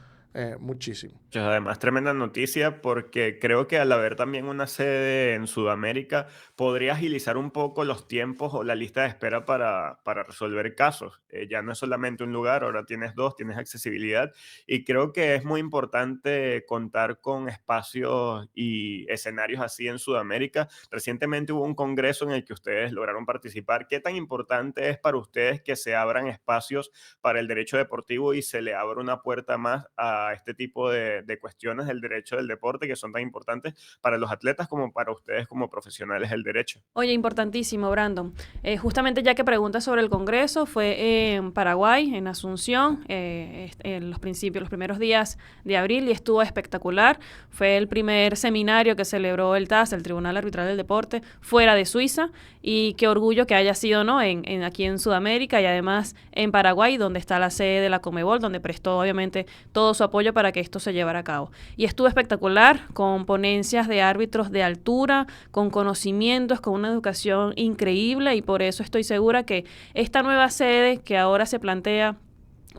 muchísimo. Que además, tremenda noticia porque creo que al haber también una sede en Sudamérica, podría agilizar un poco los tiempos o la lista de espera para resolver casos. Ya no es solamente un lugar, ahora tienes dos, tienes accesibilidad y creo que es muy importante contar con espacios y escenarios así en Sudamérica. Recientemente hubo un congreso en el que ustedes lograron participar. ¿Qué tan importante es para ustedes que se abran espacios para el derecho deportivo y se le abra una puerta más a este tipo de cuestiones del derecho del deporte que son tan importantes para los atletas como para ustedes como profesionales del derecho? Oye, importantísimo, Brandon. Justamente ya que preguntas sobre el Congreso, fue en Paraguay, en Asunción, en los primeros días de abril, y estuvo espectacular. Fue el primer seminario que celebró el TAS, el Tribunal Arbitral del Deporte, fuera de Suiza, y qué orgullo que haya sido, ¿no?, aquí en Sudamérica y además en Paraguay, donde está la sede de la Conmebol, donde prestó obviamente todo su apoyo para que esto se llevara a cabo. Y estuvo espectacular, con ponencias de árbitros de altura, con conocimientos, con una educación increíble, y por eso estoy segura que esta nueva sede que ahora se plantea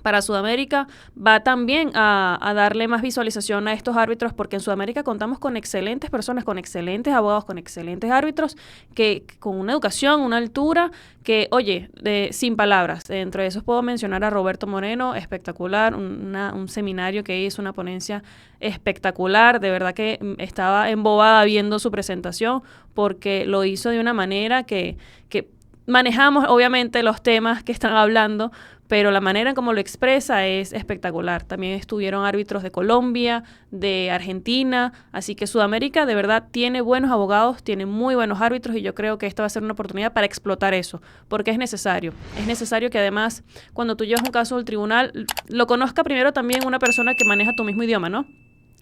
para Sudamérica va también a darle más visualización a estos árbitros, porque en Sudamérica contamos con excelentes personas, con excelentes abogados, con excelentes árbitros, que con una educación, una altura, que, oye, sin palabras. Entre esos puedo mencionar a Roberto Moreno, espectacular, un seminario que hizo, una ponencia espectacular, de verdad que estaba embobada viendo su presentación, porque lo hizo de una manera que manejamos obviamente los temas que están hablando, pero la manera en cómo lo expresa es espectacular. También estuvieron árbitros de Colombia, de Argentina, así que Sudamérica de verdad tiene buenos abogados, tiene muy buenos árbitros, y yo creo que esta va a ser una oportunidad para explotar eso, porque es necesario. Es necesario que además, cuando tú llevas un caso al tribunal, lo conozca primero también una persona que maneja tu mismo idioma, ¿no?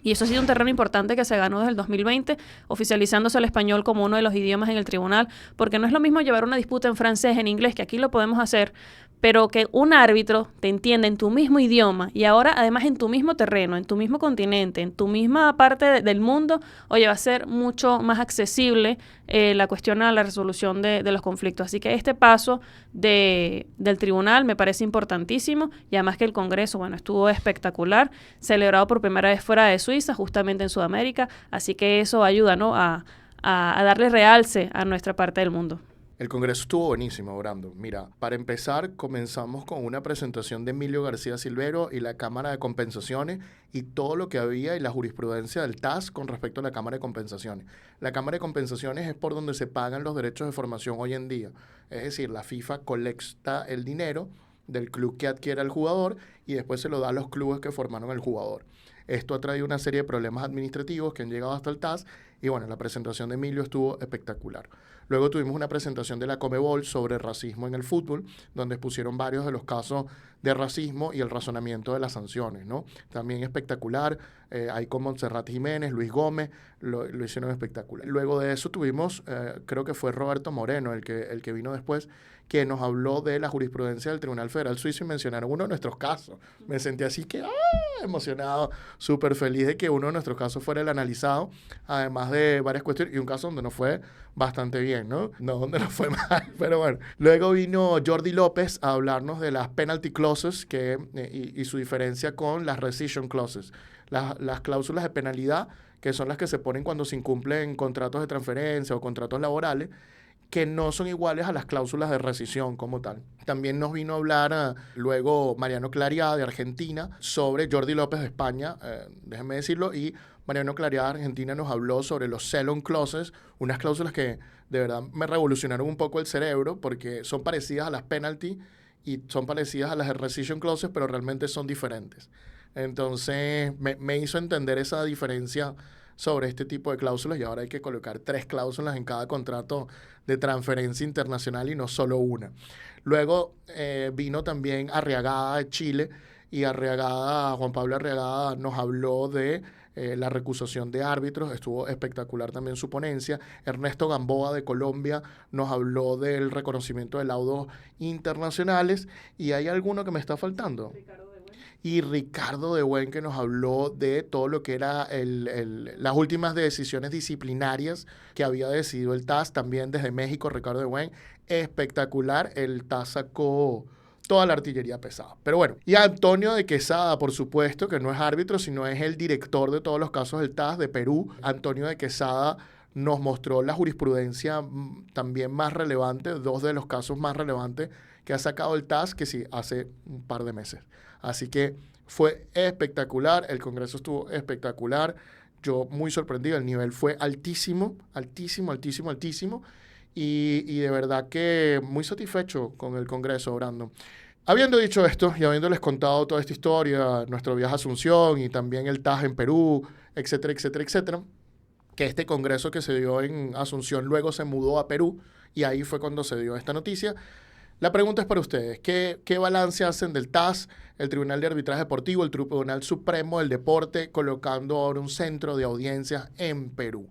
Y eso ha sido un terreno importante que se ganó desde el 2020, oficializándose el español como uno de los idiomas en el tribunal, porque no es lo mismo llevar una disputa en francés, en inglés, que aquí lo podemos hacer, pero que un árbitro te entienda en tu mismo idioma y ahora además en tu mismo terreno, en tu mismo continente, en tu misma parte del mundo, oye, va a ser mucho más accesible la cuestión a la resolución de los conflictos. Así que este paso del tribunal me parece importantísimo, y además que el Congreso, bueno, estuvo espectacular, celebrado por primera vez fuera de Suiza, justamente en Sudamérica, así que eso ayuda, ¿no?, a darle realce a nuestra parte del mundo. El congreso estuvo buenísimo, Brando. Mira, para empezar, comenzamos con una presentación de Emilio García Silvero y la Cámara de Compensaciones y todo lo que había y la jurisprudencia del TAS con respecto a la Cámara de Compensaciones. La Cámara de Compensaciones es por donde se pagan los derechos de formación hoy en día. Es decir, la FIFA colecta el dinero del club que adquiere al jugador y después se lo da a los clubes que formaron al jugador. Esto ha traído una serie de problemas administrativos que han llegado hasta el TAS, y bueno, la presentación de Emilio estuvo espectacular. Luego tuvimos una presentación de la Conmebol sobre racismo en el fútbol, donde expusieron varios de los casos de racismo y el razonamiento de las sanciones, ¿no? También espectacular. Ahí con Montserrat Jiménez, Luis Gómez, lo hicieron espectacular. Luego de eso tuvimos, creo que fue Roberto Moreno, el que vino después, que nos habló de la jurisprudencia del Tribunal Federal Suizo y mencionaron uno de nuestros casos. Me sentí así que emocionado, súper feliz de que uno de nuestros casos fuera el analizado, además de varias cuestiones, y un caso donde nos fue bastante bien, ¿no? No donde nos fue mal, pero bueno. Luego vino Jordi López a hablarnos de las penalty clauses y su diferencia con las rescission clauses. Las cláusulas de penalidad, que son las que se ponen cuando se incumplen contratos de transferencia o contratos laborales, que no son iguales a las cláusulas de rescisión como tal. También nos vino a hablar luego Mariano Clariá de Argentina sobre Jordi López de España, déjenme decirlo, y Mariano Clariá de Argentina nos habló sobre los sell-on clauses, unas cláusulas que de verdad me revolucionaron un poco el cerebro porque son parecidas a las penalty y son parecidas a las rescission clauses, pero realmente son diferentes. Entonces me hizo entender esa diferencia sobre este tipo de cláusulas, y ahora hay que colocar 3 cláusulas en cada contrato de transferencia internacional y no solo una. Luego vino también Arriagada de Chile, y Juan Pablo Arriagada nos habló de la recusación de árbitros, estuvo espectacular también su ponencia. Ernesto Gamboa de Colombia nos habló del reconocimiento de laudos internacionales, y hay alguno que me está faltando. Ricardo de Buen, que nos habló de todo lo que era las últimas decisiones disciplinarias que había decidido el TAS, también desde México. Ricardo de Buen, espectacular. El TAS sacó toda la artillería pesada. Pero bueno, y Antonio de Quesada, por supuesto, que no es árbitro, sino es el director de todos los casos del TAS de Perú. Antonio de Quesada nos mostró la jurisprudencia también más relevante, 2 de los casos más relevantes que ha sacado el TAS, que sí, hace un par de meses. Así que fue espectacular, el Congreso estuvo espectacular, yo muy sorprendido, el nivel fue altísimo, altísimo, altísimo, altísimo, y de verdad que muy satisfecho con el Congreso, Brandon. Habiendo dicho esto y habiéndoles contado toda esta historia, nuestro viaje a Asunción y también el TAS en Perú, etcétera, etcétera, etcétera, que este Congreso que se dio en Asunción luego se mudó a Perú y ahí fue cuando se dio esta noticia. La pregunta es para ustedes, ¿qué balance hacen del TAS, el Tribunal de Arbitraje Deportivo, el Tribunal Supremo del Deporte, colocando ahora un centro de audiencias en Perú?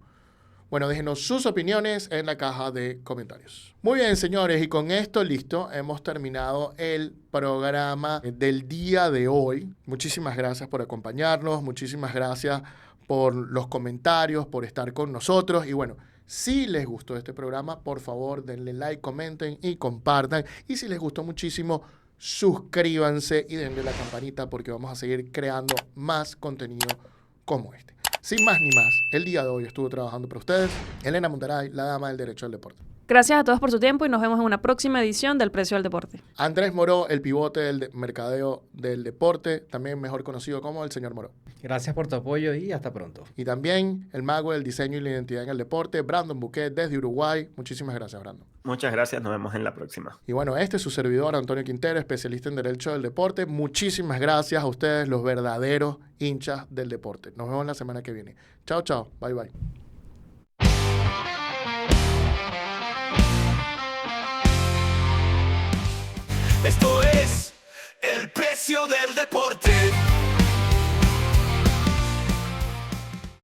Bueno, déjenos sus opiniones en la caja de comentarios. Muy bien, señores, y con esto listo, hemos terminado el programa del día de hoy. Muchísimas gracias por acompañarnos, muchísimas gracias por los comentarios, por estar con nosotros y bueno, si les gustó este programa, por favor, denle like, comenten y compartan. Y si les gustó muchísimo, suscríbanse y denle la campanita porque vamos a seguir creando más contenido como este. Sin más ni más, el día de hoy estuvo trabajando para ustedes Elena Monteray, la dama del derecho al deporte. Gracias a todos por su tiempo y nos vemos en una próxima edición del Precio del Deporte. Andrés Moró, el pivote del mercadeo del deporte, también mejor conocido como el señor Moró. Gracias por tu apoyo y hasta pronto. Y también el mago del diseño y la identidad en el deporte, Brandon Buquet, desde Uruguay. Muchísimas gracias, Brandon. Muchas gracias, nos vemos en la próxima. Y bueno, este es su servidor, Antonio Quintero, especialista en Derecho del Deporte. Muchísimas gracias a ustedes, los verdaderos hinchas del deporte. Nos vemos la semana que viene. Chao, chao. Bye, bye. Esto es el precio del deporte.